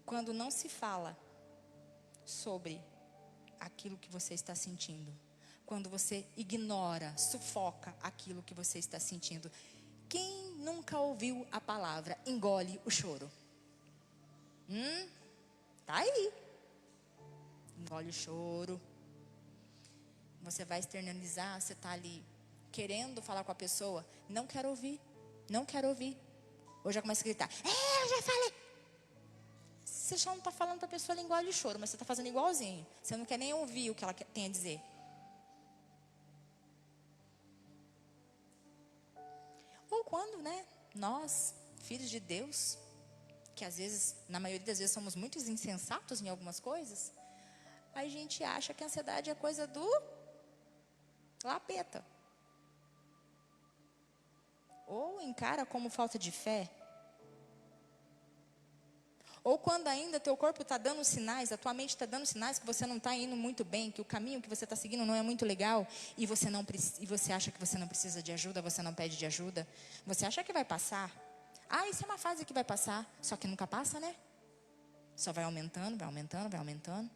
Quando não se fala sobre aquilo que você está sentindo. Quando você ignora, sufoca aquilo que você está sentindo. Quem nunca ouviu a palavra engole o choro? Tá aí. Engole o choro. Você vai externalizar, você está ali querendo falar com a pessoa, não quero ouvir, não quero ouvir. Ou já começa a gritar, eu já falei. Você só não está falando para a pessoa linguagem de choro, mas você está fazendo igualzinho. Você não quer nem ouvir o que ela tem a dizer. Ou quando, né, nós, filhos de Deus, que às vezes, na maioria das vezes, somos muito insensatos em algumas coisas, a gente acha que a ansiedade é coisa do lapeta. Ou encara como falta de fé. Ou quando ainda teu corpo está dando sinais, a tua mente está dando sinais que você não está indo muito bem, que o caminho que você está seguindo não é muito legal, e você acha que você não precisa de ajuda, você não pede de ajuda, você acha que vai passar. Isso é uma fase que vai passar, só que nunca passa, né? Só vai aumentando, vai aumentando, vai aumentando.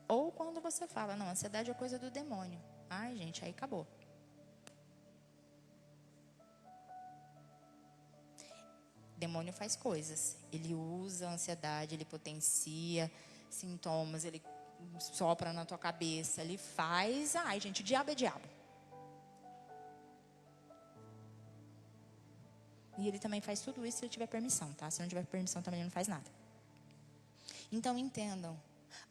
Ou quando você fala, não, ansiedade é coisa do demônio. Gente, aí acabou. Demônio faz coisas. Ele usa a ansiedade, ele potencia sintomas, ele sopra na tua cabeça, ele faz. Gente, o diabo é diabo. E ele também faz tudo isso se ele tiver permissão, tá? Se não tiver permissão, também ele não faz nada. Então, entendam.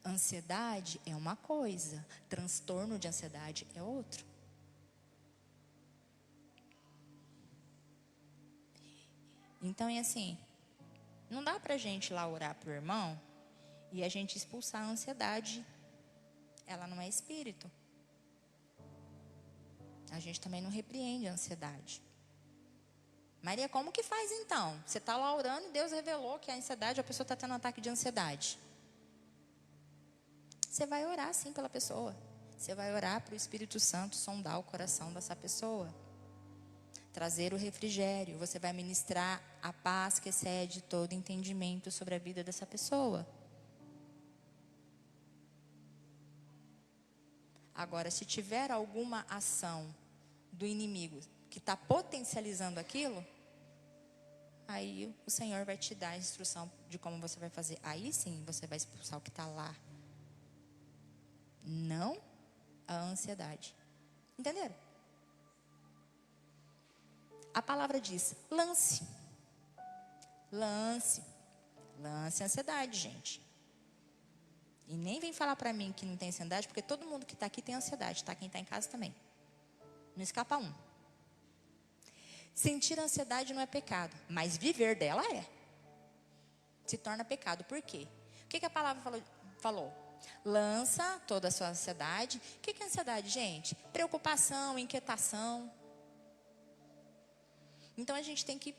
Ansiedade é uma coisa, transtorno de ansiedade é outro. Então é assim, não dá pra gente lá orar pro irmão e a gente expulsar a ansiedade. Ela não é espírito. A gente também não repreende a ansiedade. Maria, como que faz então? Você está lá orando e Deus revelou que a ansiedade, a pessoa está tendo um ataque de ansiedade. Você vai orar sim pela pessoa. Você vai orar para o Espírito Santo sondar o coração dessa pessoa. Trazer o refrigério. Você vai ministrar a paz que excede todo entendimento sobre a vida dessa pessoa. Agora, se tiver alguma ação do inimigo que está potencializando aquilo, aí o Senhor vai te dar a instrução de como você vai fazer. Aí sim, você vai expulsar o que está lá. Não a ansiedade. Entenderam? A palavra diz, lance. Lance. Lance a ansiedade, gente. E nem vem falar para mim que não tem ansiedade, porque todo mundo que está aqui tem ansiedade, tá? Quem está em casa também. Não escapa um. Sentir ansiedade não é pecado, mas viver dela é. Se torna pecado. Por quê? O que a palavra falou? Lança toda a sua ansiedade. O que é ansiedade, gente? Preocupação, inquietação. Então a gente tem que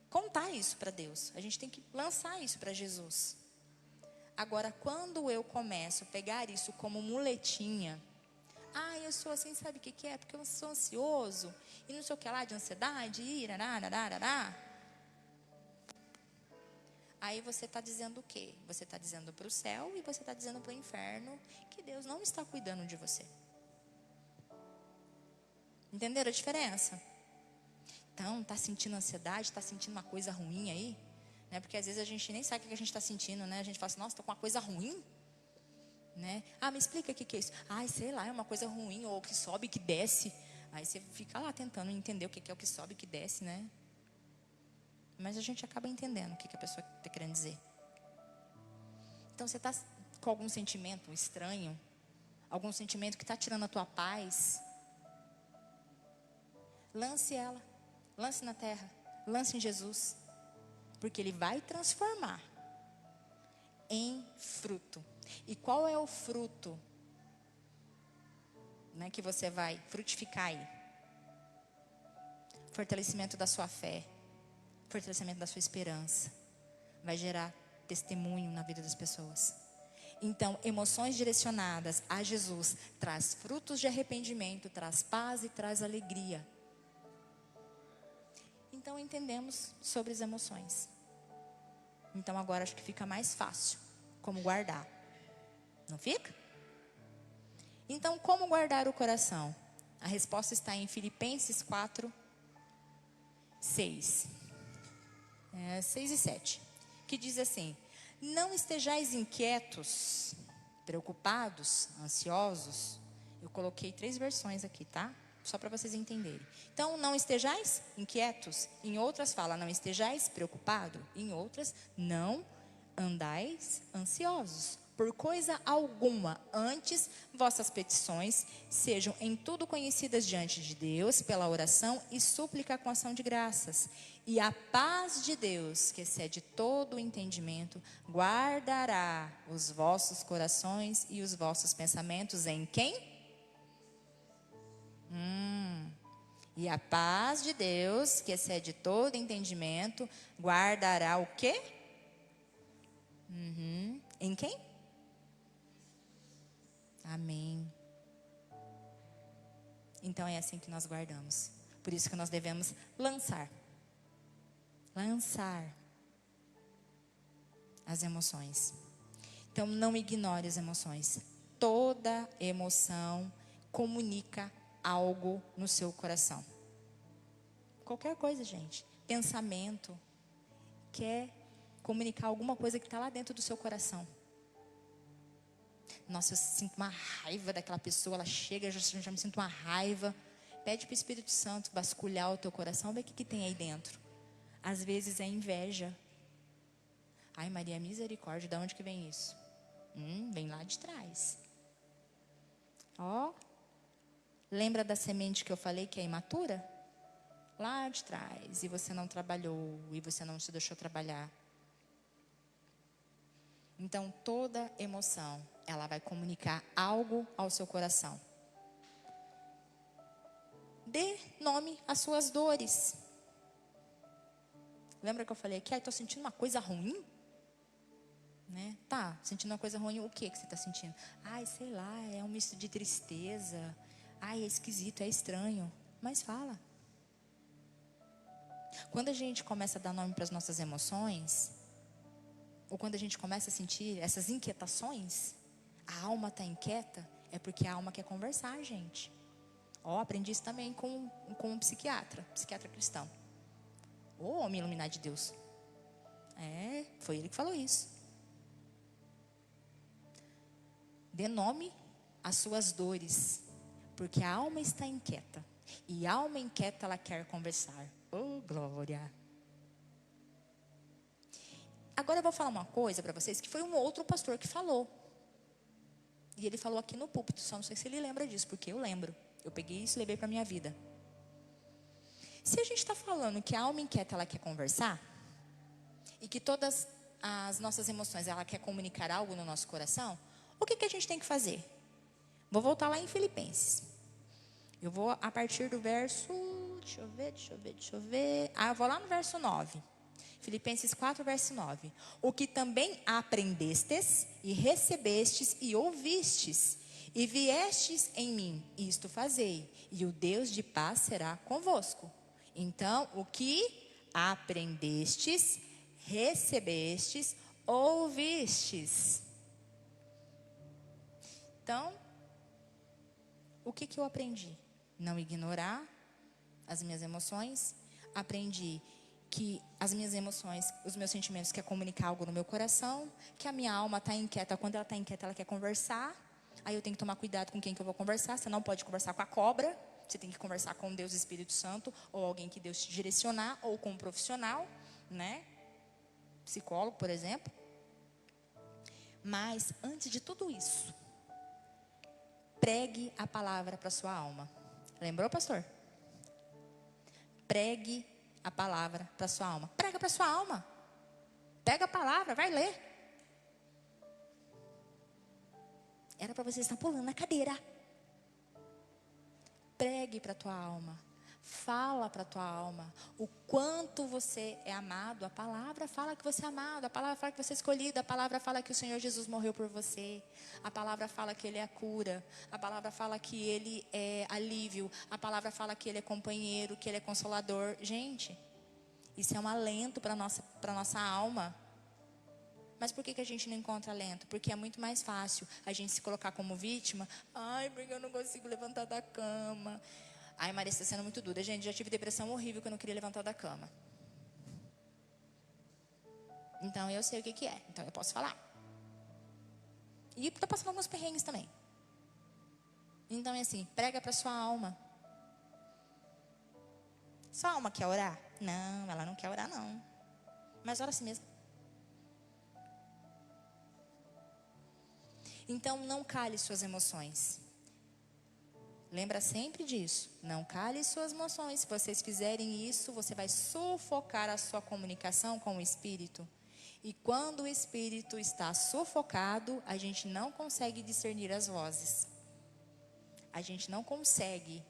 contar isso para Deus. A gente tem que lançar isso para Jesus. Agora, quando eu começo a pegar isso como muletinha, eu sou assim, sabe o que é? Porque eu sou ansioso, e não sei o que lá de ansiedade, Aí você está dizendo o quê? Você está dizendo para o céu e você está dizendo para o inferno que Deus não está cuidando de você. Entenderam a diferença? Então, está sentindo ansiedade, está sentindo uma coisa ruim aí? Né? Porque às vezes a gente nem sabe o que a gente está sentindo, né? A gente fala assim, nossa, estou com uma coisa ruim. Né? Me explica o que é isso. Sei lá, é uma coisa ruim, ou que sobe, que desce. Aí você fica lá tentando entender o que é o que sobe, que desce, né? Mas a gente acaba entendendo o que a pessoa está querendo dizer. Então você está com algum sentimento estranho, algum sentimento que está tirando a tua paz, lance ela, lance na terra, lance em Jesus, porque Ele vai transformar em fruto. E qual é o fruto, né, que você vai frutificar aí? Fortalecimento da sua fé, fortalecimento da sua esperança. Vai gerar testemunho na vida das pessoas. Então, emoções direcionadas a Jesus traz frutos de arrependimento, traz paz e traz alegria. Então, entendemos sobre as emoções. Então, agora acho que fica mais fácil como guardar. Não fica? Então, como guardar o coração? A resposta está em Filipenses 4, 6. 6 e 7. Que diz assim: não estejais inquietos, preocupados, ansiosos, Eu coloquei 3 versões aqui, tá? Só para vocês entenderem. Então, não estejais inquietos. Em outras fala, não estejais preocupados. Em outras, não andais ansiosos. Por coisa alguma, antes vossas petições sejam em tudo conhecidas diante de Deus, pela oração e súplica com ação de graças. E a paz de Deus, que excede todo o entendimento, guardará os vossos corações e os vossos pensamentos em quem? E a paz de Deus, que excede todo entendimento, guardará o quê? Em quem? Amém. Então é assim que nós guardamos. Por isso que nós devemos lançar as emoções. Então não ignore as emoções. Toda emoção comunica algo no seu coração. Qualquer coisa, gente. Pensamento quer comunicar alguma coisa que está lá dentro do seu coração. Nossa, eu sinto uma raiva daquela pessoa, ela chega, eu já me sinto uma raiva. Pede para o Espírito Santo vasculhar o teu coração, ver o que tem aí dentro. Às vezes é inveja. Ai, Maria, misericórdia, de onde que vem isso? Vem lá de trás. Ó, lembra da semente que eu falei que é imatura? Lá de trás, e você não trabalhou, e você não se deixou trabalhar. Então, toda emoção, ela vai comunicar algo ao seu coração. Dê nome às suas dores. Lembra que eu falei aqui, estou sentindo uma coisa ruim? Né? Tá, sentindo uma coisa ruim, o que você está sentindo? Ai, sei lá, é um misto de tristeza. Ai, é esquisito, é estranho. Mas fala. Quando a gente começa a dar nome para as nossas emoções, ou quando a gente começa a sentir essas inquietações, a alma está inquieta, é porque a alma quer conversar, gente. Ó, aprendi isso também com um psiquiatra cristão. Ô, homem iluminado de Deus. Foi ele que falou isso. Dê nome às suas dores, porque a alma está inquieta. E a alma inquieta, ela quer conversar. Oh, glória! Agora eu vou falar uma coisa para vocês, que foi um outro pastor que falou. E ele falou aqui no púlpito, só não sei se ele lembra disso, porque eu lembro. Eu peguei isso e levei para a minha vida. Se a gente está falando que a alma inquieta, ela quer conversar, e que todas as nossas emoções, ela quer comunicar algo no nosso coração, o que a gente tem que fazer? Vou voltar lá em Filipenses. Eu vou a partir do verso, deixa eu ver. Eu vou lá no verso 9. Filipenses 4, verso 9. O que também aprendestes e recebestes e ouvistes e viestes em mim, isto fazei, e o Deus de paz será convosco. Então, o que aprendestes, recebestes, ouvistes. Então, o que eu aprendi? Não ignorar as minhas emoções. Aprendi que as minhas emoções, os meus sentimentos querem comunicar algo no meu coração, que a minha alma está inquieta. Quando ela está inquieta, ela quer conversar. Aí eu tenho que tomar cuidado com quem que eu vou conversar. Você não pode conversar com a cobra. Você tem que conversar com Deus, Espírito Santo, ou alguém que Deus te direcionar, ou com um profissional, né? Psicólogo, por exemplo. Mas, antes de tudo isso, pregue a palavra para a sua alma. Lembrou, pastor? Pregue a palavra para a sua alma. Prega para a sua alma. Pega a palavra, vai ler. Era para você estar pulando na cadeira. Pregue para a tua alma. Fala para a tua alma o quanto você é amado. A palavra fala que você é amado. A palavra fala que você é escolhido. A palavra fala que o Senhor Jesus morreu por você. A palavra fala que Ele é a cura. A palavra fala que Ele é alívio. A palavra fala que Ele é companheiro, que Ele é consolador. Gente, isso é um alento para a nossa alma. Mas por que a gente não encontra alento? Porque é muito mais fácil a gente se colocar como vítima. Ai, porque eu não consigo levantar da cama. Ai, Maria, está sendo muito dura. Gente, já tive depressão horrível que eu não queria levantar da cama. Então, eu sei o que é. Então, eu posso falar. E estou passando alguns perrengues também. Então é assim, prega para sua alma. Sua alma quer orar? Não, ela não quer orar não. Mas ora assim mesmo. Então não cale suas emoções. Lembra sempre disso. Não cale suas emoções. Se vocês fizerem isso, você vai sufocar a sua comunicação com o Espírito. E quando o Espírito está sufocado, a gente não consegue discernir as vozes. A gente não consegue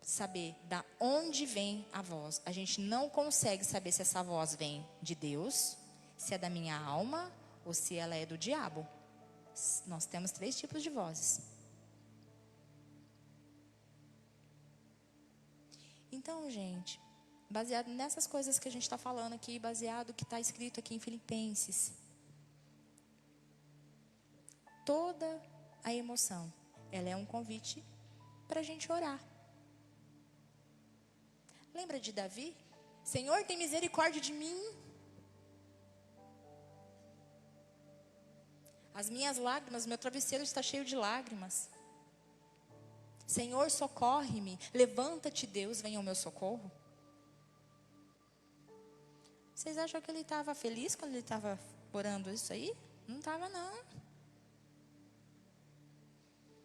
saber da onde vem a voz. A gente não consegue saber se essa voz vem de Deus, se é da minha alma ou se ela é do diabo. Nós temos 3 tipos de vozes. Então, gente, baseado nessas coisas que a gente está falando aqui, baseado no que está escrito aqui em Filipenses, toda a emoção, ela é um convite para a gente orar. Lembra de Davi? Senhor, tem misericórdia de mim. As minhas lágrimas, meu travesseiro está cheio de lágrimas. Senhor, socorre-me. Levanta-te, Deus, venha ao meu socorro. Vocês acham que ele estava feliz quando ele estava orando isso aí? Não estava, não.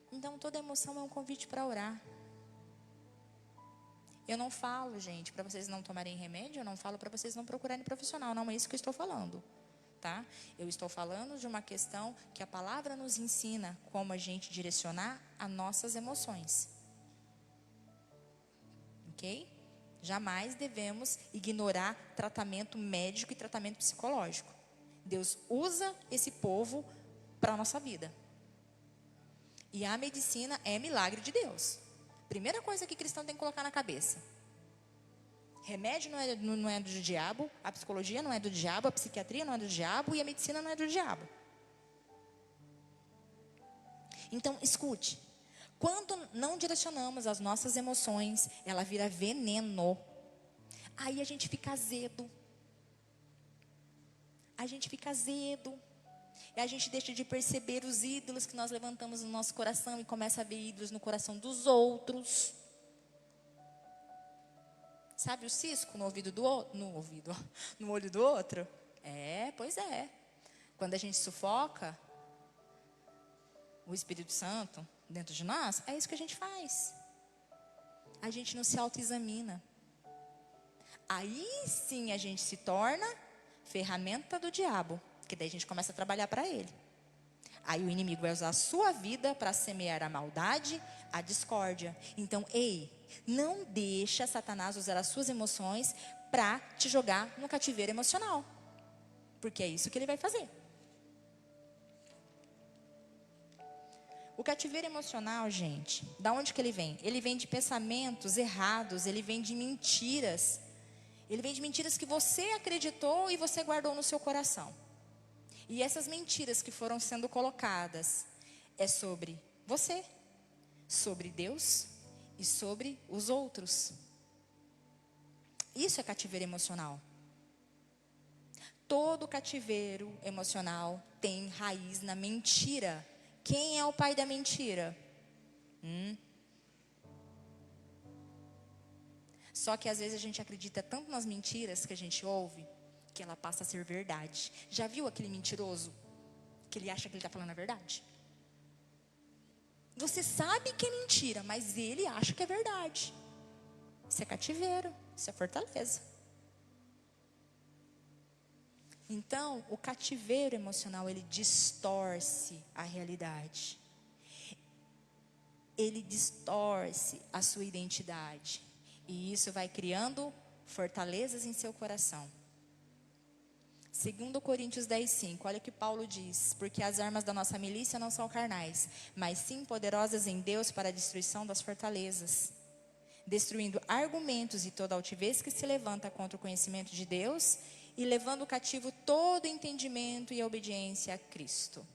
Então, toda emoção é um convite para orar. Eu não falo, gente, para vocês não tomarem remédio, eu não falo para vocês não procurarem profissional, não é isso que eu estou falando, tá? Eu estou falando de uma questão que a palavra nos ensina como a gente direcionar as nossas emoções. Ok? Jamais devemos ignorar tratamento médico e tratamento psicológico. Deus usa esse povo para a nossa vida. E a medicina é milagre de Deus. Primeira coisa que cristão tem que colocar na cabeça. Remédio não é do diabo, a psicologia não é do diabo, a psiquiatria não é do diabo e a medicina não é do diabo. Então, escute. Quando não direcionamos as nossas emoções, ela vira veneno. Aí a gente fica azedo. A gente fica azedo. E a gente deixa de perceber os ídolos que nós levantamos no nosso coração e começa a ver ídolos no coração dos outros. Sabe o cisco no ouvido do outro? No olho do outro? Pois é. Quando a gente sufoca o Espírito Santo dentro de nós, é isso que a gente faz. A gente não se autoexamina. Aí sim a gente se torna ferramenta do diabo. Porque daí a gente começa a trabalhar para ele. Aí o inimigo vai usar a sua vida para semear a maldade, a discórdia. Então, não deixa Satanás usar as suas emoções para te jogar no cativeiro emocional. Porque é isso que ele vai fazer. O cativeiro emocional, gente, da onde que ele vem? Ele vem de pensamentos errados, ele vem de mentiras. Ele vem de mentiras que você acreditou e você guardou no seu coração. E essas mentiras que foram sendo colocadas é sobre você, sobre Deus e sobre os outros. Isso é cativeiro emocional. Todo cativeiro emocional tem raiz na mentira. Quem é o pai da mentira? Só que às vezes a gente acredita tanto nas mentiras que a gente ouve, que ela passa a ser verdade. Já viu aquele mentiroso que ele acha que ele está falando a verdade? Você sabe que é mentira, mas ele acha que é verdade. Isso é cativeiro, isso é fortaleza. Então, o cativeiro emocional, ele distorce a realidade. Ele distorce a sua identidade. E isso vai criando fortalezas em seu coração. 2 Coríntios 10:5, olha o que Paulo diz: porque as armas da nossa milícia não são carnais, mas sim poderosas em Deus para a destruição das fortalezas, destruindo argumentos e toda altivez que se levanta contra o conhecimento de Deus e levando cativo todo entendimento e obediência a Cristo.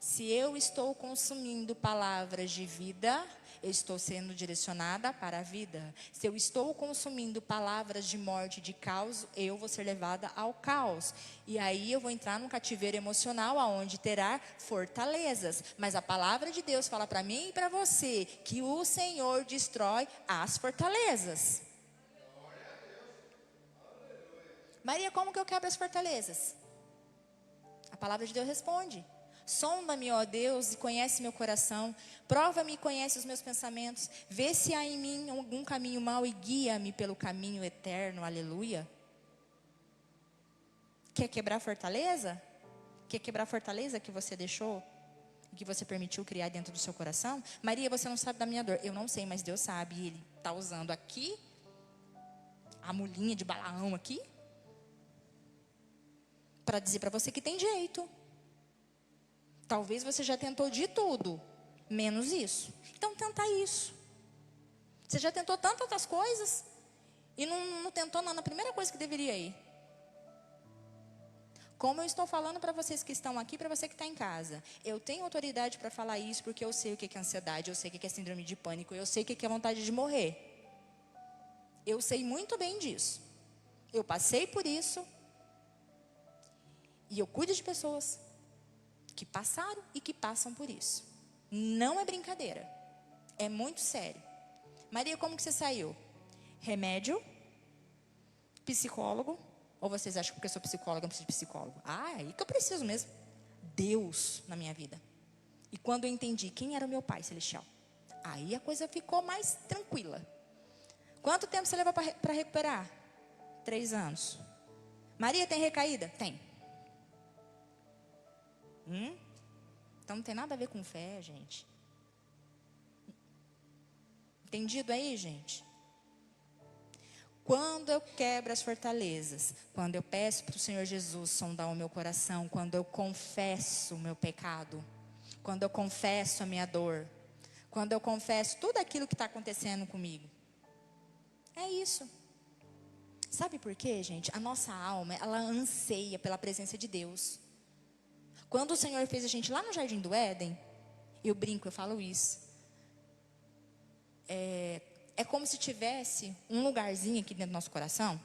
Se eu estou consumindo palavras de vida, eu estou sendo direcionada para a vida. Se eu estou consumindo palavras de morte, de caos, eu vou ser levada ao caos. E aí eu vou entrar num cativeiro emocional, aonde terá fortalezas. Mas a palavra de Deus fala para mim e para você que o Senhor destrói as fortalezas. Maria, como que eu quebro as fortalezas? A palavra de Deus responde: sonda-me, ó Deus, e conhece meu coração. Prova-me e conhece os meus pensamentos. Vê se há em mim algum caminho mau e guia-me pelo caminho eterno. Aleluia. Quer quebrar a fortaleza? Quer quebrar a fortaleza que você deixou? Que você permitiu criar dentro do seu coração? Maria, você não sabe da minha dor. Eu não sei, mas Deus sabe. E Ele está usando aqui a mulinha de Balaão aqui para dizer para você que tem jeito. Talvez você já tentou de tudo, menos isso. Então tenta isso. Você já tentou tantas outras coisas e não tentou na primeira coisa que deveria ir. Como eu estou falando para vocês que estão aqui, para você que está em casa, eu tenho autoridade para falar isso porque eu sei o que é ansiedade, eu sei o que é síndrome de pânico, eu sei o que é vontade de morrer. Eu sei muito bem disso. Eu passei por isso e eu cuido de pessoas que passaram e que passam por isso. Não é brincadeira. É muito sério. Maria, como que você saiu? Remédio, psicólogo. Ou vocês acham que porque eu sou psicóloga, eu preciso de psicólogo? Ah, é aí que eu preciso mesmo. Deus na minha vida. E quando eu entendi quem era o meu Pai Celestial, aí a coisa ficou mais tranquila. Quanto tempo você leva para recuperar? 3 anos. Maria, tem recaída? Tem. Então não tem nada a ver com fé, gente. Entendido aí, gente? Quando eu quebro as fortalezas, quando eu peço para o Senhor Jesus sondar o meu coração, quando eu confesso o meu pecado, quando eu confesso a minha dor, quando eu confesso tudo aquilo que está acontecendo comigo, é isso. Sabe por quê, gente? A nossa alma, ela anseia pela presença de Deus. Quando o Senhor fez a gente lá no Jardim do Éden, eu brinco, eu falo isso. É como se tivesse um lugarzinho aqui dentro do nosso coração.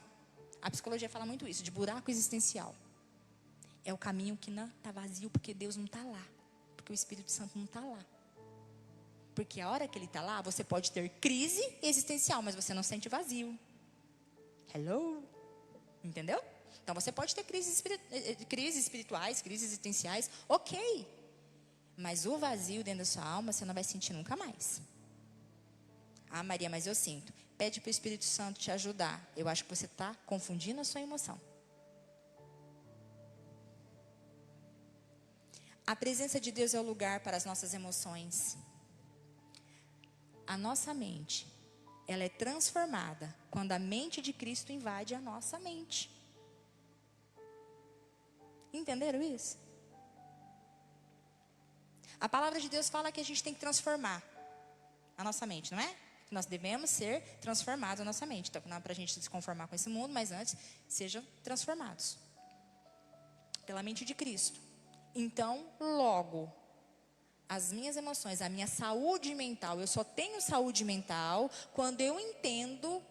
A psicologia fala muito isso, de buraco existencial. É o caminho que não está vazio porque Deus não está lá. Porque o Espírito Santo não está lá. Porque a hora que Ele está lá, você pode ter crise existencial, mas você não sente vazio. Hello? Entendeu? Então você pode ter crises espirituais, crises existenciais, ok. Mas o vazio dentro da sua alma, você não vai sentir nunca mais. Ah, Maria, mas eu sinto. Pede para o Espírito Santo te ajudar. Eu acho que você está confundindo a sua emoção. A presença de Deus é o lugar para as nossas emoções. A nossa mente, ela é transformada quando a mente de Cristo invade a nossa mente. Entenderam isso? A palavra de Deus fala que a gente tem que transformar a nossa mente, não é? Que nós devemos ser transformados a nossa mente. Então, não é para a gente se conformar com esse mundo, mas antes, sejam transformados pela mente de Cristo. Então, logo, as minhas emoções, a minha saúde mental, eu só tenho saúde mental quando eu entendo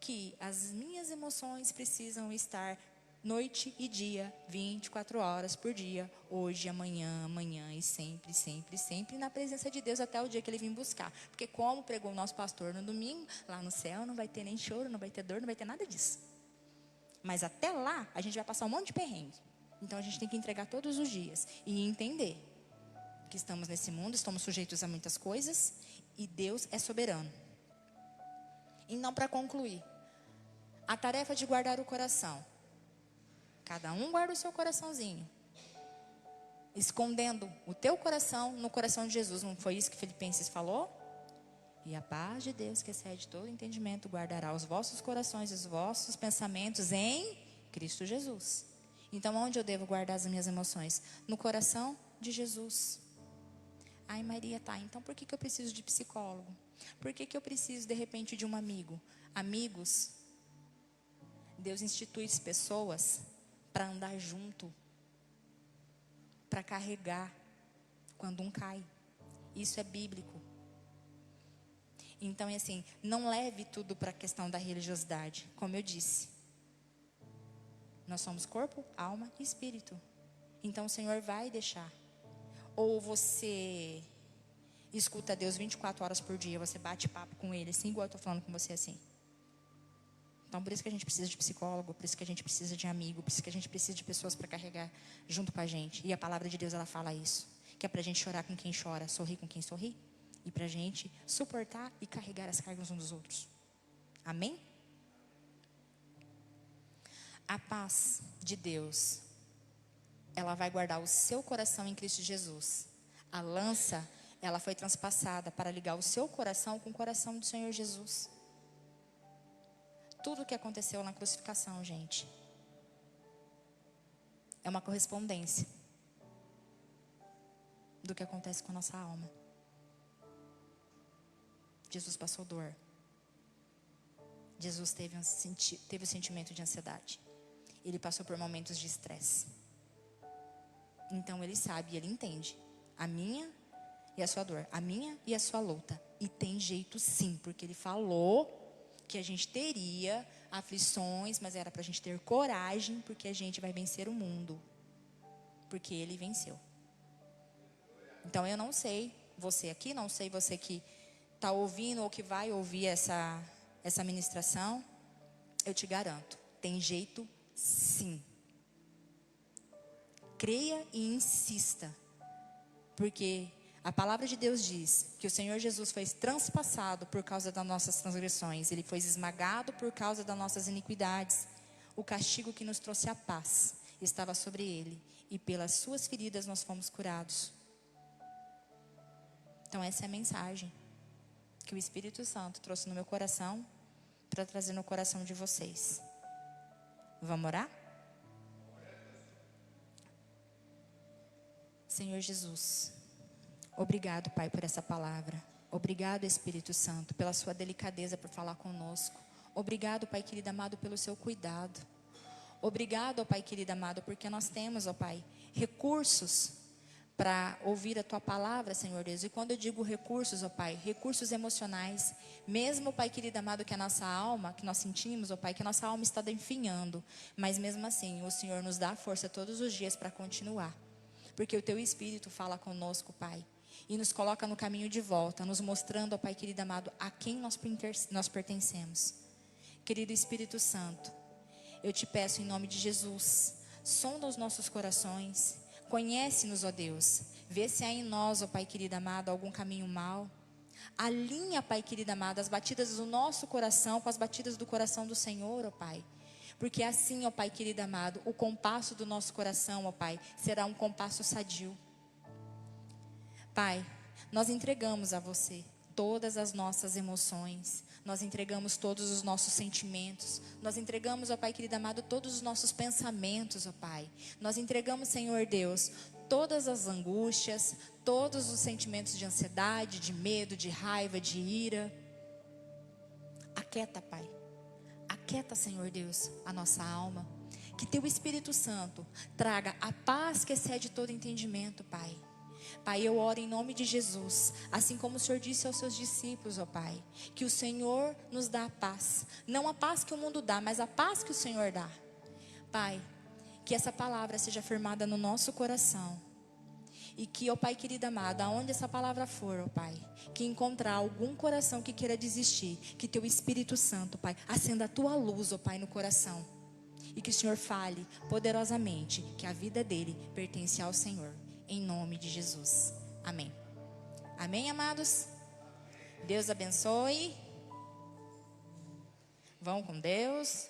que as minhas emoções precisam estar noite e dia, 24 horas por dia, hoje, amanhã, amanhã e sempre, sempre, sempre na presença de Deus até o dia que Ele vir buscar. Porque como pregou o nosso pastor no domingo, lá no céu não vai ter nem choro, não vai ter dor, não vai ter nada disso. Mas até lá, a gente vai passar um monte de perrengue. Então a gente tem que entregar todos os dias e entender que estamos nesse mundo, estamos sujeitos a muitas coisas e Deus é soberano. Então, para concluir, a tarefa de guardar o coração. Cada um guarda o seu coraçãozinho, escondendo o teu coração no coração de Jesus. Não foi isso que Filipenses falou? E a paz de Deus, que excede todo entendimento, guardará os vossos corações e os vossos pensamentos em Cristo Jesus. Então, onde eu devo guardar as minhas emoções? No coração de Jesus. Ai, Maria, tá, então por que eu preciso de psicólogo? Por que eu preciso, de repente, de um amigo? Amigos, Deus institui pessoas para andar junto, para carregar quando um cai. Isso é bíblico. Então, é assim, não leve tudo para a questão da religiosidade. Como eu disse, nós somos corpo, alma e espírito. Então, o Senhor vai deixar. Ou você escuta Deus 24 horas por dia, você bate papo com Ele, assim, igual eu estou falando com você assim. Então, por isso que a gente precisa de psicólogo, por isso que a gente precisa de amigo, por isso que a gente precisa de pessoas para carregar junto com a gente. E a palavra de Deus, ela fala isso. Que é para a gente chorar com quem chora, sorrir com quem sorri. E para a gente suportar e carregar as cargas uns dos outros. Amém? A paz de Deus, ela vai guardar o seu coração em Cristo Jesus. A lança, ela foi transpassada para ligar o seu coração com o coração do Senhor Jesus. Tudo o que aconteceu na crucificação, gente, é uma correspondência do que acontece com a nossa alma. Jesus passou dor. Jesus teve o sentimento de ansiedade. Ele passou por momentos de estresse. Então ele sabe, ele entende a minha e a sua dor, a minha e a sua luta. E tem jeito sim, porque ele falou que a gente teria aflições, mas era para a gente ter coragem, porque a gente vai vencer o mundo. Porque ele venceu. Então eu não sei, você aqui, não sei você que está ouvindo ou que vai ouvir essa ministração, eu te garanto, tem jeito sim. Creia e insista, porque a palavra de Deus diz que o Senhor Jesus foi transpassado por causa das nossas transgressões, Ele foi esmagado por causa das nossas iniquidades. O castigo que nos trouxe a paz estava sobre Ele, e pelas suas feridas nós fomos curados. Então essa é a mensagem que o Espírito Santo trouxe no meu coração para trazer no coração de vocês. Vamos orar? Senhor Jesus, obrigado, Pai, por essa palavra. Obrigado, Espírito Santo, pela sua delicadeza por falar conosco. Obrigado, Pai querido amado, pelo seu cuidado. Obrigado, ó Pai querido amado, porque nós temos, ó Pai, recursos para ouvir a Tua palavra, Senhor Deus. E quando eu digo recursos, ó Pai, recursos emocionais, mesmo, Pai querido amado, que a nossa alma, que nós sentimos, ó Pai, que a nossa alma está definhando, mas mesmo assim, o Senhor nos dá força todos os dias para continuar, porque o Teu Espírito fala conosco, Pai, e nos coloca no caminho de volta, nos mostrando, ó Pai querido amado, a quem nós pertencemos. Querido Espírito Santo, eu te peço em nome de Jesus, sonda os nossos corações, conhece-nos, ó Deus, vê se há em nós, ó Pai querido amado, algum caminho mau. Alinha, Pai querido amado, as batidas do nosso coração com as batidas do coração do Senhor, ó Pai. Porque assim, ó Pai querido amado, o compasso do nosso coração, ó Pai, será um compasso sadio. Pai, nós entregamos a você todas as nossas emoções, nós entregamos todos os nossos sentimentos, nós entregamos, ó Pai querido amado, todos os nossos pensamentos, ó Pai. Nós entregamos, Senhor Deus, todas as angústias, todos os sentimentos de ansiedade, de medo, de raiva, de ira. Aquieta, Pai. Aquieta, Senhor Deus, a nossa alma. Que Teu Espírito Santo traga a paz que excede todo entendimento, Pai. Pai, eu oro em nome de Jesus, assim como o Senhor disse aos seus discípulos, ó Pai, que o Senhor nos dá a paz, não a paz que o mundo dá, mas a paz que o Senhor dá. Pai, que essa palavra seja firmada no nosso coração, e que, ó Pai querido amado, aonde essa palavra for, ó Pai, que encontrar algum coração que queira desistir, que Teu Espírito Santo, Pai, acenda a Tua luz, ó Pai, no coração, e que o Senhor fale poderosamente que a vida dele pertence ao Senhor. Em nome de Jesus. Amém. Amém, amados? Deus abençoe. Vão com Deus.